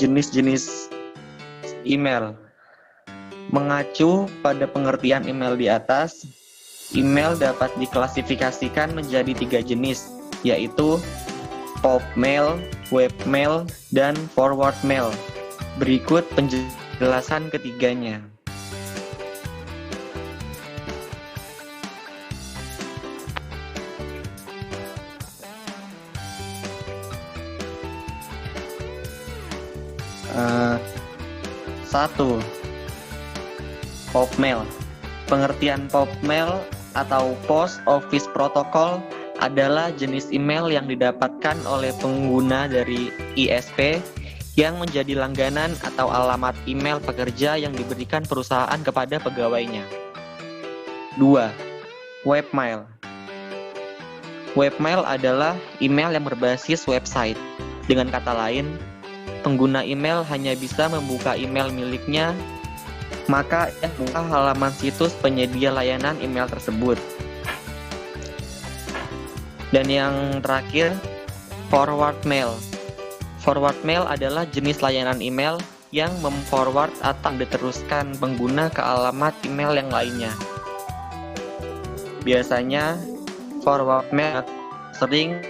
Jenis-jenis email. Mengacu pada pengertian email di atas, email dapat diklasifikasikan menjadi 3 jenis, yaitu pop mail, web mail, dan forward mail. Berikut penjelasan ketiganya. Satu, pop mail. Pengertian pop mail atau Post Office Protocol adalah jenis email yang didapatkan oleh pengguna dari ISP yang menjadi langganan atau alamat email pekerja yang diberikan perusahaan kepada pegawainya. 2. Webmail. Webmail adalah email yang berbasis website. Dengan kata lain, pengguna email hanya bisa membuka email miliknya, maka buka halaman situs penyedia layanan email tersebut. Dan yang terakhir, forward mail. Forward mail adalah jenis layanan email yang memforward atau diteruskan pengguna ke alamat email yang lainnya. Biasanya, forward mail sering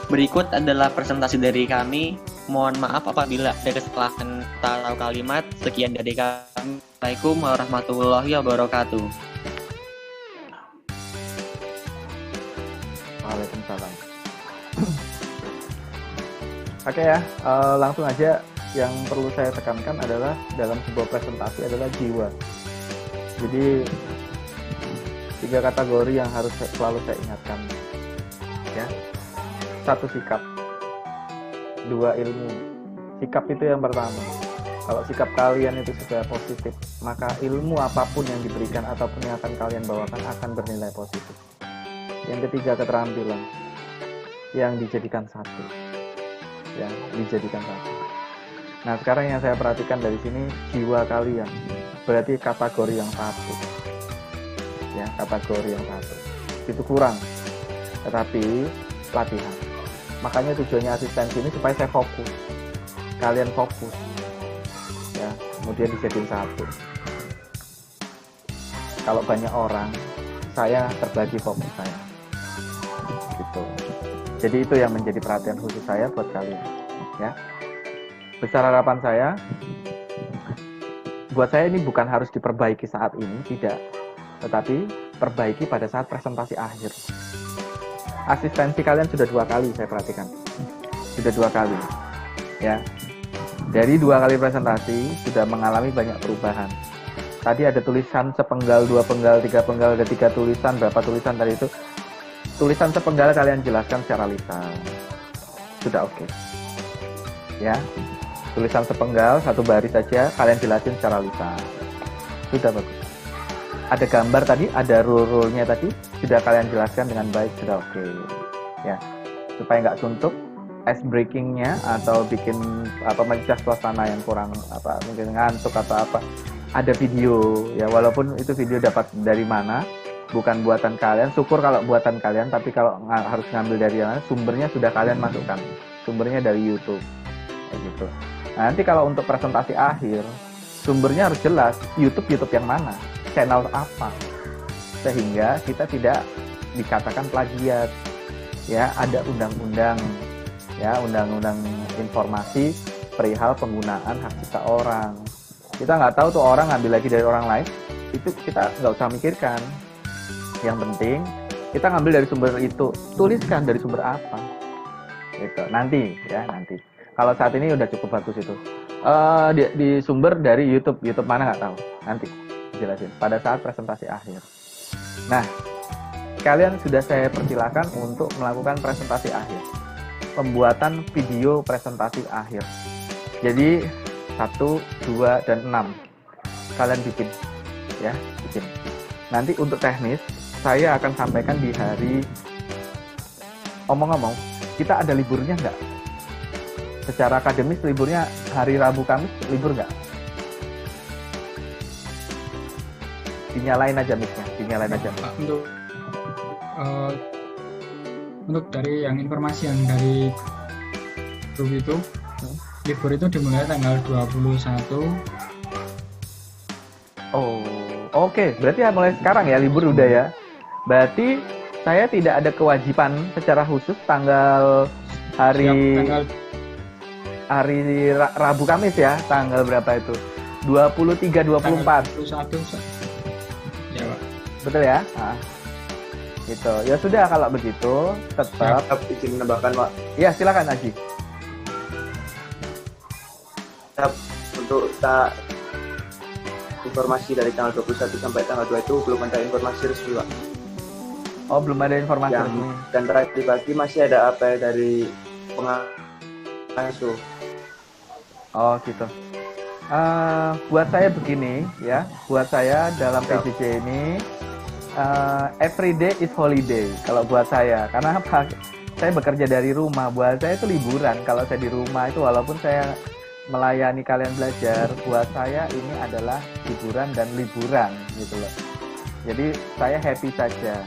Berikut adalah presentasi dari kami. Mohon maaf apabila ada kesalahan kata atau kalimat. Sekian dari kami. Assalamualaikum warahmatullahi wabarakatuh. Waalaikumsalam. Oke ya, langsung aja. Yang perlu saya tekankan adalah dalam sebuah presentasi adalah jiwa. Jadi 3 kategori yang harus selalu saya ingatkan, ya. 1 sikap, 2 ilmu. Sikap itu yang pertama. Kalau sikap kalian itu sudah positif, maka ilmu apapun yang diberikan ataupun yang akan kalian bawakan akan bernilai positif. Yang ketiga, keterampilan yang dijadikan satu, ya, dijadikan satu. Nah, sekarang yang saya perhatikan dari sini jiwa kalian, berarti kategori yang satu, ya, kategori yang satu itu kurang, tetapi latihan. Makanya tujuannya asistensi ini supaya saya fokus, kalian fokus, ya, kemudian dijadiin satu. Kalau banyak orang, saya terbagi fokus saya, gitu. Jadi itu yang menjadi perhatian khusus saya buat kalian, ya. Besar harapan saya, buat saya ini bukan harus diperbaiki saat ini, tidak, tetapi perbaiki pada saat presentasi akhir. Asistensi kalian sudah 2 kali saya perhatikan, sudah 2 kali, ya. Dari 2 kali presentasi sudah mengalami banyak perubahan. Tadi ada tulisan sepenggal, 2 penggal, 3 penggal, ada 3 tulisan, berapa tulisan tadi itu. Tulisan sepenggal kalian jelaskan secara lisan, sudah oke, ya. Tulisan sepenggal 1 baris saja kalian jelasin secara lisan, sudah bagus. Ada gambar tadi, ada rule-rule-nya tadi, sudah kalian jelaskan dengan baik, sudah oke, ya. Supaya nggak suntuk, ice breaking-nya atau bikin mencegah suasana yang kurang mungkin ngantuk atau apa. Ada video, ya, walaupun itu video dapat dari mana, bukan buatan kalian. Syukur kalau buatan kalian, tapi kalau harus ngambil dari mana, sumbernya sudah kalian masukkan, sumbernya dari YouTube, kayak gitu. Nah, nanti kalau untuk presentasi akhir, sumbernya harus jelas, YouTube yang mana, channel apa, sehingga kita tidak dikatakan plagiat, ya. Ada undang-undang, ya, undang-undang informasi perihal penggunaan hak cipta orang. Kita nggak tahu tuh orang ngambil lagi dari orang lain, itu kita nggak usah mikirkan. Yang penting kita ngambil dari sumber itu, tuliskan dari sumber apa, gitu. Nanti, ya, nanti. Kalau saat ini udah cukup bagus itu. Di sumber dari YouTube mana nggak tahu. Nanti jelasin pada saat presentasi akhir. Nah, kalian sudah saya persilakan untuk melakukan presentasi akhir, pembuatan video presentasi akhir. Jadi 1, 2, dan 6 kalian bikin, ya, bikin. Nanti untuk teknis saya akan sampaikan di hari. Omong-omong, kita ada liburnya nggak? Secara akademis liburnya hari Rabu Kamis, libur nggak? Dinyalain aja mic-nya, dinyalain aja. Untuk dari yang informasi yang dari grup itu, libur itu dimulai tanggal 21. Oh, oke. Berarti ya mulai sekarang ya libur udah ya. Berarti saya tidak ada kewajiban secara khusus tanggal hari Rabu Kamis ya, tanggal berapa itu? 23, 24. 21. Ya, Pak. Betul ya? Nah, gitu. Ya sudah kalau begitu tetap. Izin menambahkan, Pak. Ya silakan Aji. Untuk informasi dari tanggal 21 sampai tanggal 2 itu belum ada informasi resmi, Pak. Oh, belum ada informasi resmi. Dan terakhir pagi masih ada apa dari pengasuh. Oh gitu. Buat saya begini ya, buat saya dalam PJJ ini every day is holiday kalau buat saya. Karena apa? Saya bekerja dari rumah, buat saya itu liburan. Kalau saya di rumah itu walaupun saya melayani kalian belajar, buat saya ini adalah hiburan dan liburan gitu loh. Jadi saya happy saja.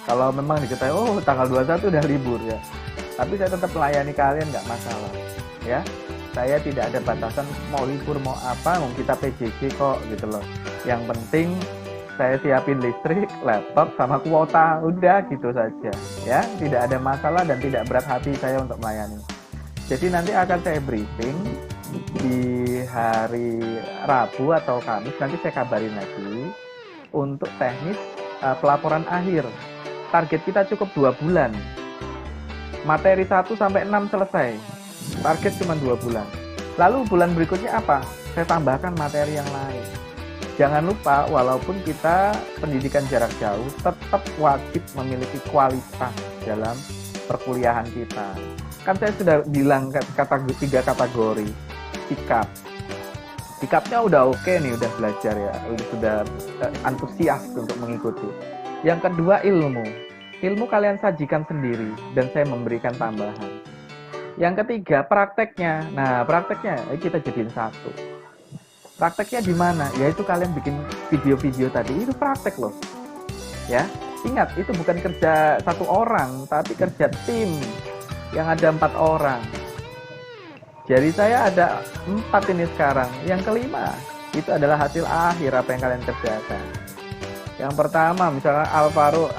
Kalau memang diketahui, oh tanggal 21 udah libur ya, tapi saya tetap melayani kalian, nggak masalah ya. Saya tidak ada batasan mau libur mau apa, mau kita PJJ kok gitu loh. Yang penting saya siapin listrik, laptop, sama kuota, udah gitu saja ya, tidak ada masalah dan tidak berat hati saya untuk melayani. Jadi nanti akan saya briefing di hari Rabu atau Kamis, nanti saya kabarin lagi untuk teknis pelaporan akhir. Target kita cukup 2 bulan, materi 1 sampai 6 selesai, target cuma 2 bulan. Lalu bulan berikutnya apa? Saya tambahkan materi yang lain. Jangan lupa, walaupun kita pendidikan jarak jauh, tetap wajib memiliki kualitas dalam perkuliahan kita. Kan saya sudah bilang 3 kategori. Sikapnya udah oke nih, udah belajar ya, sudah antusias untuk mengikuti. Yang kedua, ilmu kalian sajikan sendiri dan saya memberikan tambahan. Yang ketiga, prakteknya. Nah, prakteknya kita jadiin satu. Prakteknya di mana? Yaitu kalian bikin video-video tadi, itu praktek loh. Ya, ingat itu bukan kerja satu orang, tapi kerja tim yang ada 4 orang. Jadi saya ada 4 ini sekarang. Yang kelima, itu adalah hasil akhir apa yang kalian kerjakan. Yang pertama, misalnya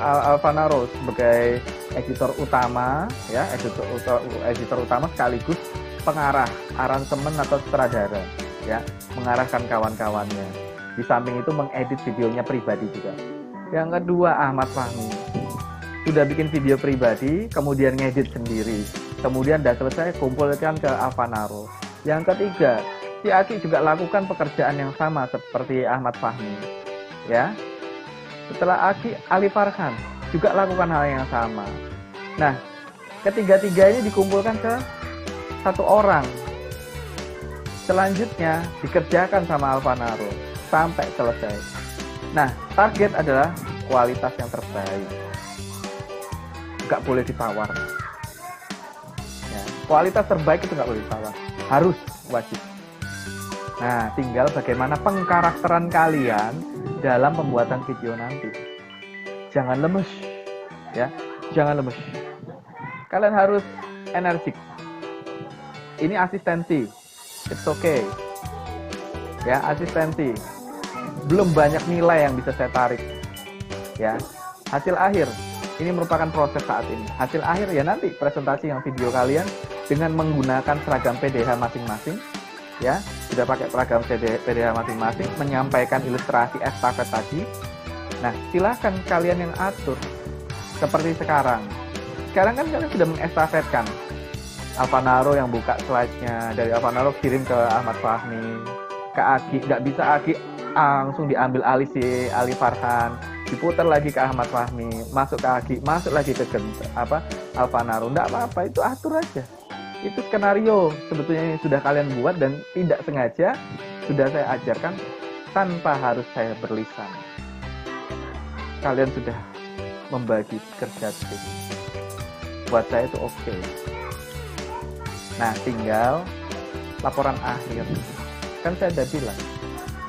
Alvanaro sebagai editor utama, ya, editor utama sekaligus pengarah, aransemen atau sutradara, ya, mengarahkan kawan-kawannya. Di samping itu mengedit videonya pribadi juga. Yang kedua, Ahmad Fahmi sudah bikin video pribadi, kemudian ngedit sendiri. Kemudian sudah selesai, kumpulkan ke Alvanaro. Yang ketiga, si Aki juga lakukan pekerjaan yang sama seperti Ahmad Fahmi. Ya, setelah Aki, Ali Farhan juga lakukan hal yang sama. Nah, ketiga-tiga ini dikumpulkan ke satu orang. Selanjutnya dikerjakan sama Alvanaro sampai selesai. Nah, target adalah kualitas yang terbaik. Nggak boleh ditawar. Kualitas terbaik itu nggak boleh ditawar, harus wajib. Nah, tinggal bagaimana pengkarakteran kalian dalam pembuatan video nanti. Jangan lemes, ya, jangan lemes. Kalian harus energik. Ini asistensi, it's okay. Ya, asistensi. Belum banyak nilai yang bisa saya tarik. Ya, hasil akhir. Ini merupakan proses saat ini. Hasil akhir ya nanti presentasi yang video kalian dengan menggunakan seragam PDH masing-masing, ya, sudah pakai seragam PDH masing-masing, menyampaikan ilustrasi estafet tadi. Nah, silahkan kalian yang atur seperti sekarang. Sekarang kan kalian sudah mengestafetkan. Alvanaro yang buka slide-nya, dari Alvanaro kirim ke Ahmad Fahmi, ke Aki, nggak bisa Aki langsung diambil alih si Ali Farhan, diputar lagi ke Ahmad Fahmi, masuk ke Aki, masuk lagi ke Alvanaro. Nggak apa-apa, itu atur aja. Itu skenario sebetulnya yang sudah kalian buat dan tidak sengaja sudah saya ajarkan tanpa harus saya berlisan. Kalian sudah membagi kerja tim. Buat saya itu oke. Nah, tinggal laporan akhir. Kan saya udah bilang,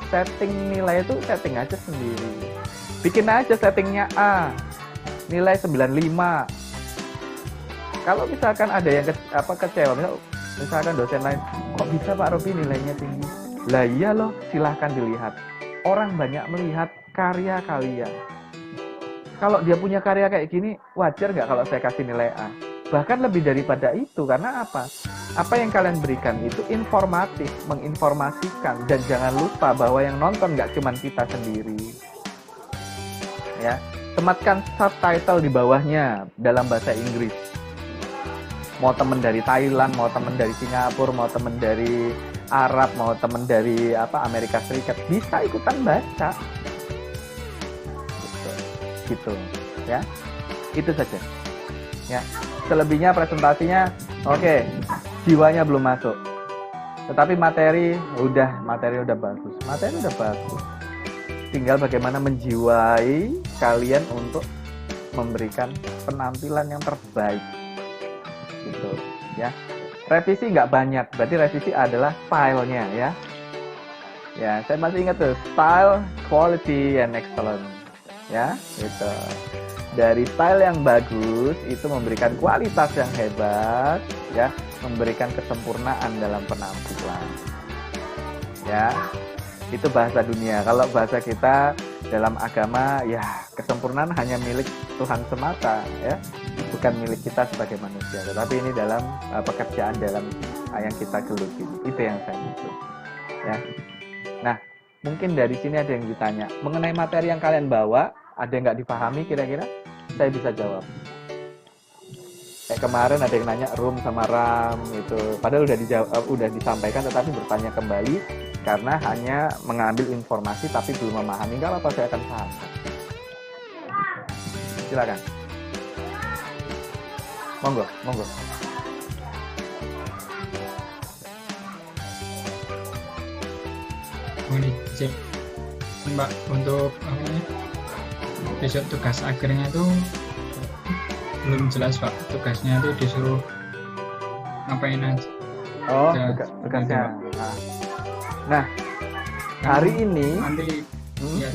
setting nilai itu setting aja sendiri. Bikin aja settingnya A, nilai 95. Kalau misalkan ada yang kecewa, misalkan dosen lain, kok bisa Pak Robi nilainya tinggi? Lah iya loh, silahkan dilihat. Orang banyak melihat karya kalian. Kalau dia punya karya kayak gini, wajar nggak kalau saya kasih nilai A? Bahkan lebih daripada itu, karena apa? Apa yang kalian berikan itu informatif, menginformasikan, dan jangan lupa bahwa yang nonton nggak cuma kita sendiri. Ya, sematkan subtitle di bawahnya dalam bahasa Inggris. Mau temen dari Thailand, mau temen dari Singapura, mau temen dari Arab, mau temen dari Amerika Serikat, bisa ikutan baca. Gitu, ya. Itu saja. Ya. Selebihnya presentasinya oke, jiwanya belum masuk. Tetapi materi udah bagus. Materi udah bagus. Tinggal bagaimana menjiwai kalian untuk memberikan penampilan yang terbaik. Gitu, ya. Revisi nggak banyak, berarti revisi adalah stylenya, ya. Ya, saya masih ingat tuh, style, quality, and excellent, ya, gitu. Dari style yang bagus itu memberikan kualitas yang hebat, ya, memberikan kesempurnaan dalam penampilan, ya. Itu bahasa dunia. Kalau bahasa kita dalam agama ya kesempurnaan hanya milik Tuhan semata ya, bukan milik kita sebagai manusia, tetapi ini dalam pekerjaan dalam yang kita geluti. Itu yang saya maksud ya. Nah, mungkin dari sini ada yang ditanya mengenai materi yang kalian bawa, ada yang nggak dipahami kira-kira? Saya bisa jawab. Kayak kemarin ada yang nanya room sama RAM itu, padahal udah disampaikan tetapi bertanya kembali karena hanya mengambil informasi tapi belum memahami. Nggak apa-apa, saya akan pahamkan. Silakan. Monggo. Ini cek Mbak untuk apa namanya? Besok tugas akhirnya itu belum jelas Pak, tugasnya itu disuruh ngapain aja. Oh, Ya, tugasnya. gitu, Nah, hari ini nanti ya,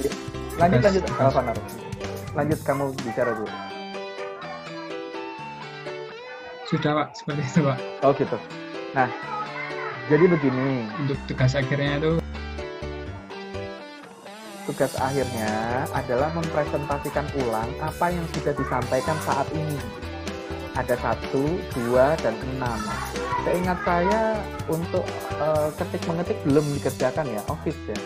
lanjut tugas. apa Naru? Lanjut kamu bicara dulu. Sudah Pak, seperti itu Pak. Oh gitu. Nah, jadi begini, Untuk tugas akhirnya itu tugas akhirnya adalah mempresentasikan ulang apa yang sudah disampaikan saat ini. Ada 1, 2, dan 6. Seingat saya untuk ketik-mengetik belum dikerjakan ya, office ya.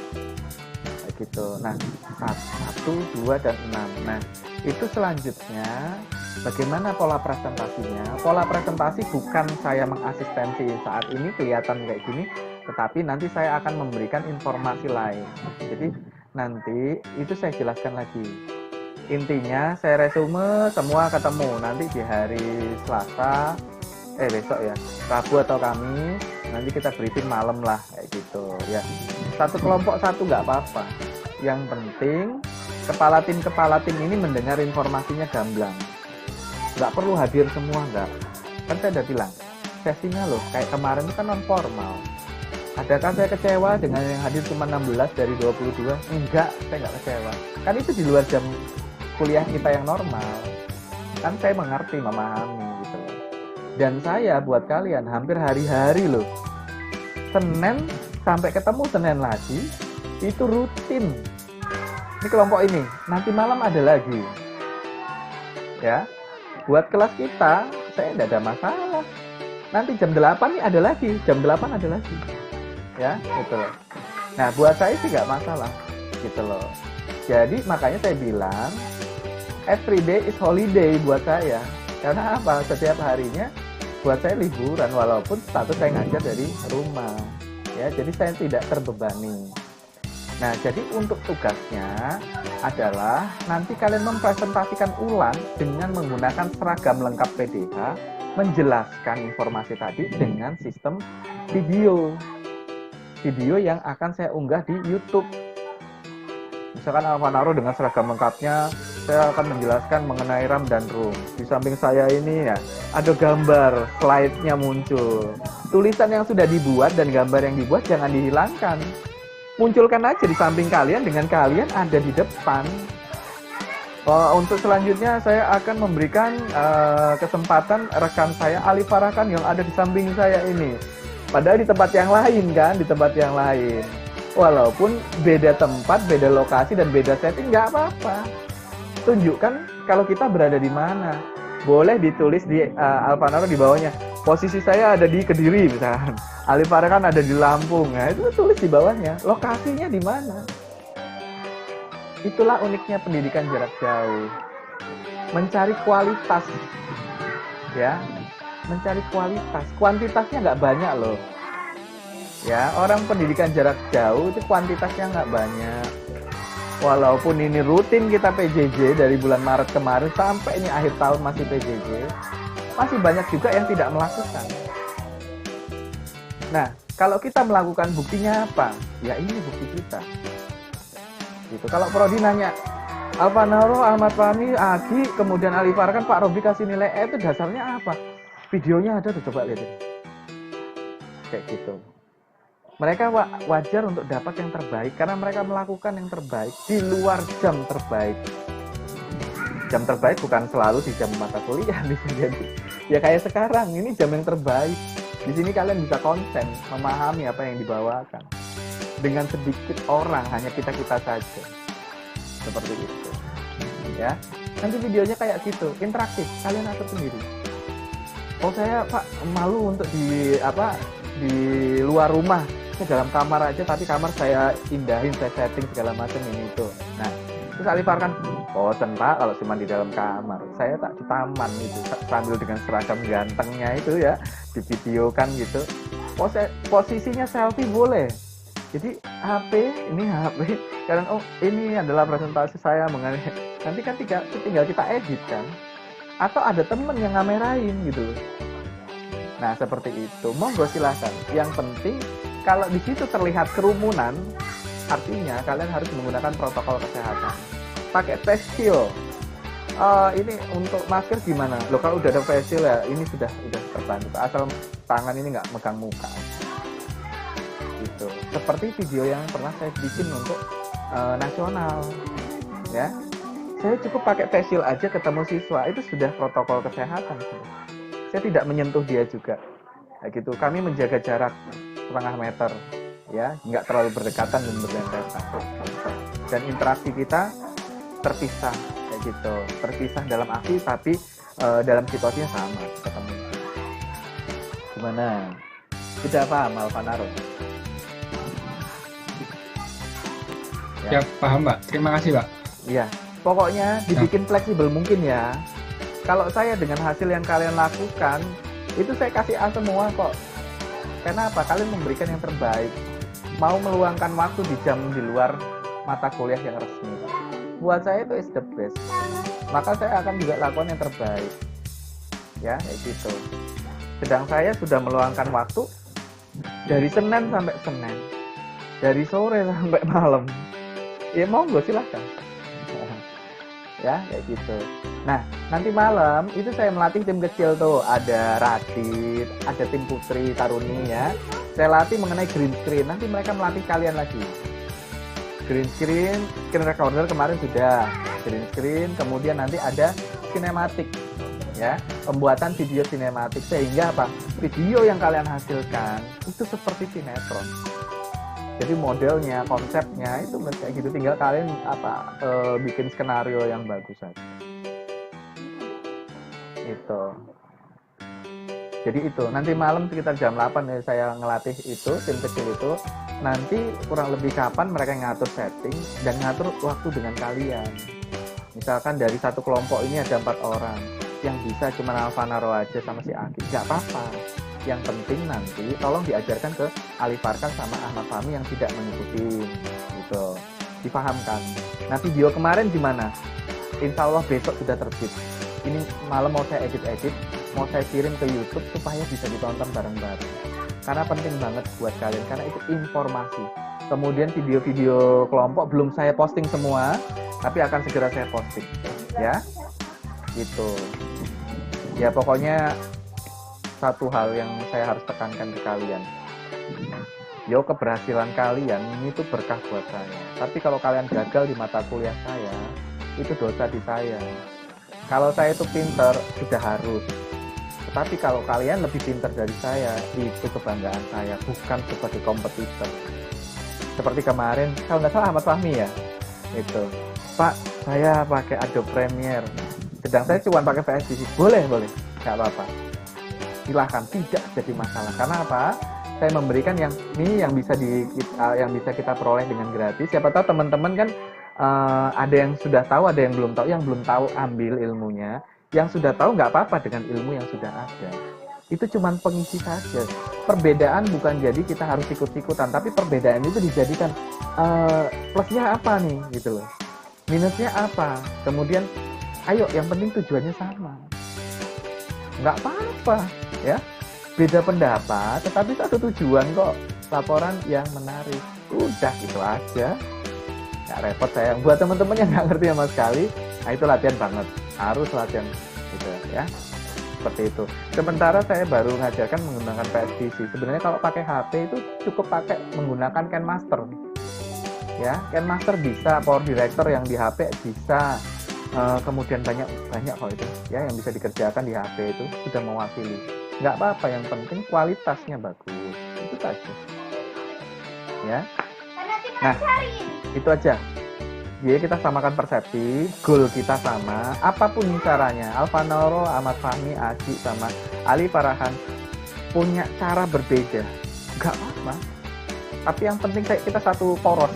Kayak gitu. Nah, 1, 2, dan 6. Nah, itu selanjutnya bagaimana pola presentasinya? Pola presentasi bukan saya mengasistensi saat ini kelihatan kayak gini, tetapi nanti saya akan memberikan informasi lain. Jadi nanti itu saya jelaskan lagi. Intinya saya resume semua ketemu nanti di hari Selasa, besok ya, Rabu atau Kamis. Nanti kita briefing malam lah kayak gitu ya. Satu kelompok satu nggak apa-apa. Yang penting kepala tim ini mendengar informasinya gamblang. Nggak perlu hadir semua, nggak. Kan saya udah bilang sesinya loh kayak kemarin itu kan non formal. Adakah saya kecewa dengan yang hadir cuma 16 dari 22? Enggak, saya nggak kecewa. Kan itu di luar jam kuliah kita yang normal. Kan saya mengerti, memahami gitu loh. Dan saya buat kalian hampir hari-hari loh. Senin sampai ketemu Senin lagi, itu rutin. Ini kelompok ini, nanti malam ada lagi. Ya, buat kelas kita, saya tidak ada masalah. Nanti jam 8 nih ada lagi, jam 8 ada lagi. Ya, gitu loh. Nah, buat saya sih nggak masalah, gitu loh. Jadi makanya saya bilang every day is holiday buat saya. Karena apa? Setiap harinya buat saya liburan walaupun status saya ngajar dari rumah. Ya, jadi saya tidak terbebani. Nah, jadi untuk tugasnya adalah nanti kalian mempresentasikan ulang dengan menggunakan seragam lengkap PDH, menjelaskan informasi tadi dengan sistem video yang akan saya unggah di YouTube. Misalkan Alvanaro dengan seragam lengkapnya, saya akan menjelaskan mengenai RAM dan ROM. Di samping saya ini ya, ada gambar, slide-nya muncul. Tulisan yang sudah dibuat dan gambar yang dibuat jangan dihilangkan. Munculkan aja di samping kalian dengan kalian ada di depan. Untuk selanjutnya saya akan memberikan kesempatan rekan saya Ali Farakan yang ada di samping saya ini. Padahal di tempat yang lain kan, di tempat yang lain. Walaupun beda tempat, beda lokasi, dan beda setting, nggak apa-apa. Tunjukkan kalau kita berada di mana. Boleh ditulis di Alvanaro di bawahnya. Posisi saya ada di Kediri misalkan. Ali Farakan ada di Lampung. Nah, itu tulis di bawahnya. Lokasinya di mana. Itulah uniknya pendidikan jarak jauh. Mencari kualitas. Ya. Mencari kualitas, kuantitasnya nggak banyak loh. Ya, orang pendidikan jarak jauh itu kuantitasnya nggak banyak. Walaupun ini rutin kita PJJ dari bulan Maret kemarin sampai ini akhir tahun masih PJJ, masih banyak juga yang tidak melakukan. Nah, kalau kita melakukan buktinya apa? Ya ini bukti kita. Gitu. Kalau Prodi nanya, Alvanaro, Ahmad Fahmi, Agi, kemudian Ali Farakan, Pak Robi kasih nilai E itu dasarnya apa? Videonya ada tuh, coba lihat. Kayak gitu. Mereka wajar untuk dapat yang terbaik karena mereka melakukan yang terbaik di luar jam terbaik. Jam terbaik bukan selalu di jam mata kuliah bisa jadi. Ya kayak sekarang ini jam yang terbaik. Di sini kalian bisa konsen, memahami apa yang dibawakan. Dengan sedikit orang, hanya kita saja. seperti itu ya. Nanti videonya kayak gitu, interaktif, kalian atur sendiri. Oh saya Pak malu untuk di luar rumah, saya dalam kamar aja, tapi kamar saya indahin, saya setting segala macam ini itu. Nah terus Alifarkan, bosen Pak kalau cuma di dalam kamar, saya tak di taman itu sambil dengan seragam gantengnya itu ya, di videokan gitu. Posisinya selfie boleh. Jadi HP karena ini adalah presentasi saya mengenai, nanti kan tinggal kita edit kan, atau ada temen yang ngamerain gitu. Nah seperti itu, monggo silahkan. Yang penting kalau di situ terlihat kerumunan, artinya kalian harus menggunakan protokol kesehatan. Pakai face shield. Ini untuk masker gimana? Loh kalau udah ada face shield ya, ini sudah terbantu. Asal tangan ini nggak megang muka. Gitu. Seperti video yang pernah saya bikin untuk nasional, ya. Saya cukup pakai face shield aja ketemu siswa, itu sudah protokol kesehatan. Saya tidak menyentuh dia juga. Kayak gitu. Kami menjaga jarak 0,5 meter, ya, nggak terlalu berdekatan dan berdempetan. Dan interaksi kita terpisah, kayak gitu. Terpisah dalam arti tapi dalam situasinya sama ketemu. Gimana? Tidak paham Alvanaro? Ya paham Pak, terima kasih Pak. Iya, pokoknya dibikin fleksibel mungkin ya. Kalau saya dengan hasil yang kalian lakukan, itu saya kasih A semua kok. Kenapa? Kalian memberikan yang terbaik. Mau meluangkan waktu di jam di luar mata kuliah yang resmi. Buat saya itu is the best. Maka saya akan juga lakukan yang terbaik. Ya, kayak gitu. Sedang saya sudah meluangkan waktu dari Senin sampai Senin. Dari sore sampai malam. Ya monggo silahkan. Ya kayak gitu. Nah nanti malam itu saya melatih tim kecil tuh, ada Radit, ada tim Putri Taruni ya. Saya latih mengenai green screen. Nanti mereka melatih kalian lagi. Green screen recorder kemarin sudah green screen. Kemudian nanti ada sinematik ya, pembuatan video sinematik sehingga apa? Video yang kalian hasilkan itu seperti sinetron. Jadi modelnya, konsepnya itu kayak gitu, tinggal kalian bikin skenario yang bagus saja. Itu. Jadi itu, nanti malam sekitar jam 8 ya saya ngelatih itu, tim kecil itu. Nanti kurang lebih kapan mereka ngatur setting dan ngatur waktu dengan kalian. Misalkan dari satu kelompok ini ada 4 orang, yang bisa cuma Alvanaro aja sama si Aki, nggak apa-apa. Yang penting nanti tolong diajarkan ke Alifarkan sama Ahmad Fahmi yang tidak mengikuti gitu, dipahamkan. Nah video kemarin gimana? Insya Allah besok sudah terbit. Ini malam mau saya edit, mau saya kirim ke YouTube supaya bisa ditonton bareng-bareng. Karena penting banget buat kalian, karena itu informasi. Kemudian video-video kelompok belum saya posting semua, tapi akan segera saya posting ya gitu. Ya pokoknya satu hal yang saya harus tekankan ke kalian, yo keberhasilan kalian ini tuh berkah buat saya. Tapi kalau kalian gagal di mata kuliah saya, itu dosa di saya. Kalau saya itu pinter, sudah harus. Tetapi kalau kalian lebih pinter dari saya, itu kebanggaan saya, bukan sebagai kompetitor. Seperti kemarin, kalau nggak salah Ahmad Fahmi ya, itu, Pak, saya pakai Adobe Premiere, sedang saya cuma pakai VSCC, boleh, nggak apa-apa. Silahkan, tidak jadi masalah. Karena apa? Saya memberikan yang bisa kita peroleh dengan gratis. Siapa tahu teman-teman kan ada yang sudah tahu, ada yang belum tahu. Yang belum tahu ambil ilmunya. Yang sudah tahu nggak apa-apa dengan ilmu yang sudah ada. Itu cuma pengisi saja. Perbedaan bukan jadi kita harus ikut-ikutan, tapi perbedaan itu dijadikan plusnya apa nih, gitu loh. Minusnya apa? Kemudian, ayo, yang penting tujuannya sama. Nggak apa-apa. Ya, beda pendapat tetapi satu tujuan kok, laporan yang menarik, udah gitu aja, nggak repot. Saya buat teman-teman yang nggak ngerti sama sekali, nah itu latihan banget, harus latihan gitu ya, seperti itu. Sementara saya baru ngajarkan menggunakan PSVC. Sebenarnya kalau pakai HP itu cukup pakai menggunakan KineMaster ya, KineMaster bisa, Power Director yang di HP bisa. Kemudian banyak kok itu ya yang bisa dikerjakan di HP itu sudah mewakili. Nggak apa-apa, yang penting kualitasnya bagus, itu saja ya. Nah itu aja Jadi kita samakan persepsi, goal kita sama, apapun caranya. Alfa Noro, Ahmad Fahmi, Aji sama Ali Parahan punya cara berbeda, nggak apa-apa. Tapi yang penting kita satu poros.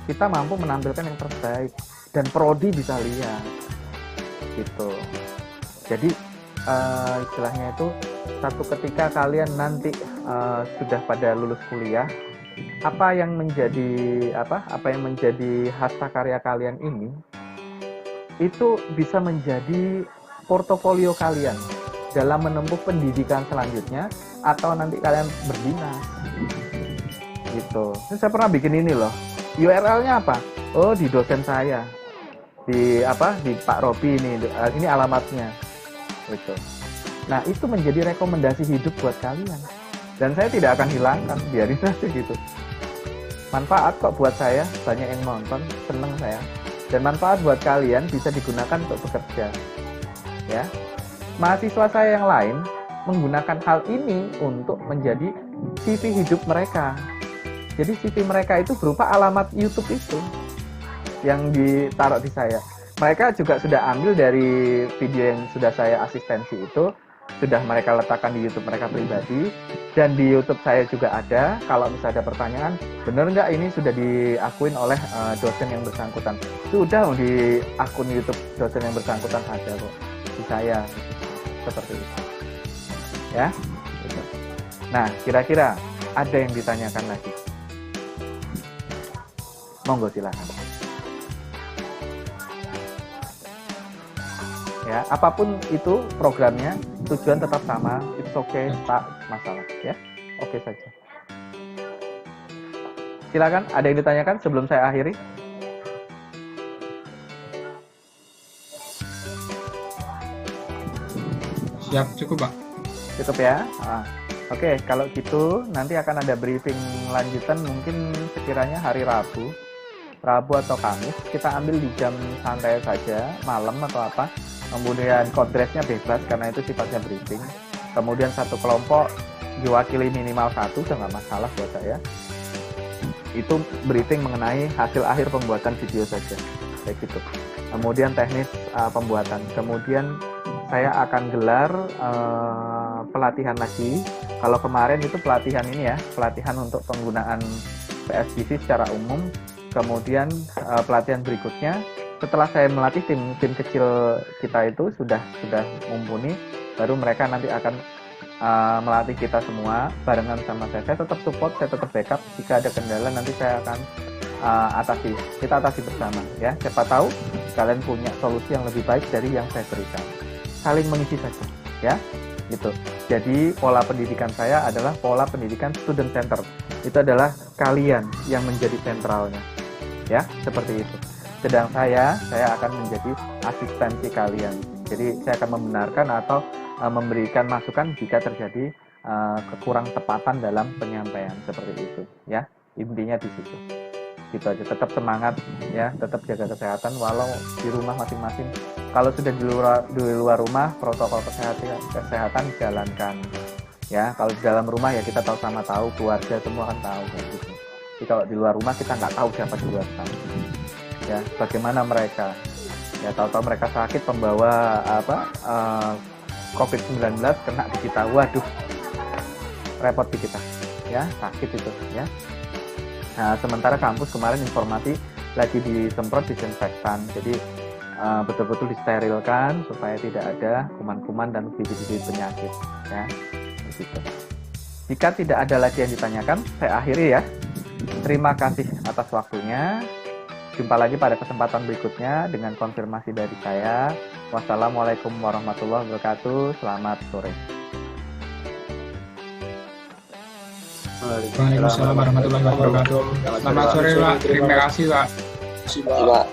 Kita mampu menampilkan yang terbaik dan prodi bisa lihat, gitu. Jadi istilahnya itu satu ketika kalian nanti sudah pada lulus kuliah, apa yang menjadi hasil karya kalian ini itu bisa menjadi portofolio kalian dalam menempuh pendidikan selanjutnya atau nanti kalian berdinas gitu. Ini saya pernah bikin ini loh, URL-nya apa? Oh, di dosen saya, di Pak Robi ini alamatnya gitu. Nah, itu menjadi rekomendasi hidup buat kalian. Dan saya tidak akan hilangkan, biarin aja gitu. Manfaat kok buat saya, banyak yang nonton, seneng saya. Dan manfaat buat kalian bisa digunakan untuk bekerja. Ya. Mahasiswa saya yang lain menggunakan hal ini untuk menjadi CV hidup mereka. Jadi CV mereka itu berupa alamat YouTube itu yang ditaruh di saya. Mereka juga sudah ambil dari video yang sudah saya asistensi itu, sudah mereka letakkan di YouTube mereka pribadi, dan di YouTube saya juga ada. Kalau misalnya ada pertanyaan, benar nggak ini sudah diakuin oleh dosen yang bersangkutan? Sudah di akun YouTube dosen yang bersangkutan ada kok di saya, seperti itu. Ya, gitu. Nah, kira-kira ada yang ditanyakan lagi? Monggo silakan. Ya, apapun itu programnya, tujuan tetap sama, it's okay, tak masalah, ya, oke saja. Silakan, ada yang ditanyakan sebelum saya akhiri? Siap, cukup Pak. Cukup ya. Oke, kalau gitu nanti akan ada briefing lanjutan mungkin sekiranya hari Rabu atau Kamis. Kita ambil di jam santai saja, malam atau apa. Kemudian kodresnya bebas karena itu sifatnya briefing. Kemudian satu kelompok diwakili minimal satu, udah nggak masalah buat saya. Itu briefing mengenai hasil akhir pembuatan video saja, kayak gitu. Kemudian teknis pembuatan. Kemudian saya akan gelar pelatihan lagi. Kalau kemarin itu pelatihan ini ya, pelatihan untuk penggunaan PSBC secara umum. Kemudian pelatihan berikutnya, setelah saya melatih tim kecil kita itu sudah mumpuni, baru mereka nanti akan melatih kita semua barengan sama saya. Saya tetap support, saya tetap backup. Jika ada kendala nanti saya akan kita atasi bersama ya. Siapa tahu kalian punya solusi yang lebih baik dari yang saya berikan. Saling mengisi saja ya, gitu. Jadi pola pendidikan saya adalah pola pendidikan student center. Itu adalah kalian yang menjadi sentralnya ya, seperti itu. Sedang saya akan menjadi asistensi kalian. Jadi saya akan membenarkan atau memberikan masukan jika terjadi kekurang tepatan dalam penyampaian, seperti itu ya. Intinya di situ. Gitu aja, tetap semangat ya, tetap jaga kesehatan walau di rumah masing-masing. Kalau sudah di luar rumah, protokol kesehatan jalankan ya. Kalau di dalam rumah ya kita tahu sama tahu, keluarga semua kan tahu kayak gitu. Jadi kalau di luar rumah kita nggak tahu siapa di luar sana ya, bagaimana mereka ya, tahu-tahu mereka sakit pembawa COVID-19 kena di kita, waduh repot di kita ya, sakit itu ya. Nah, sementara kampus kemarin informasi lagi disemprot disinfektan, jadi betul-betul disterilkan supaya tidak ada kuman-kuman dan bibit-bibit penyakit ya, begitu. Jika tidak ada lagi yang ditanyakan, saya akhiri ya. Terima kasih atas waktunya. Jumpa lagi pada kesempatan berikutnya dengan konfirmasi dari saya. Wassalamualaikum warahmatullahi wabarakatuh. Selamat sore. Waalaikumsalam warahmatullahi wabarakatuh. Selamat sore Pak. Terima kasih Pak. Terima kasih, Pak.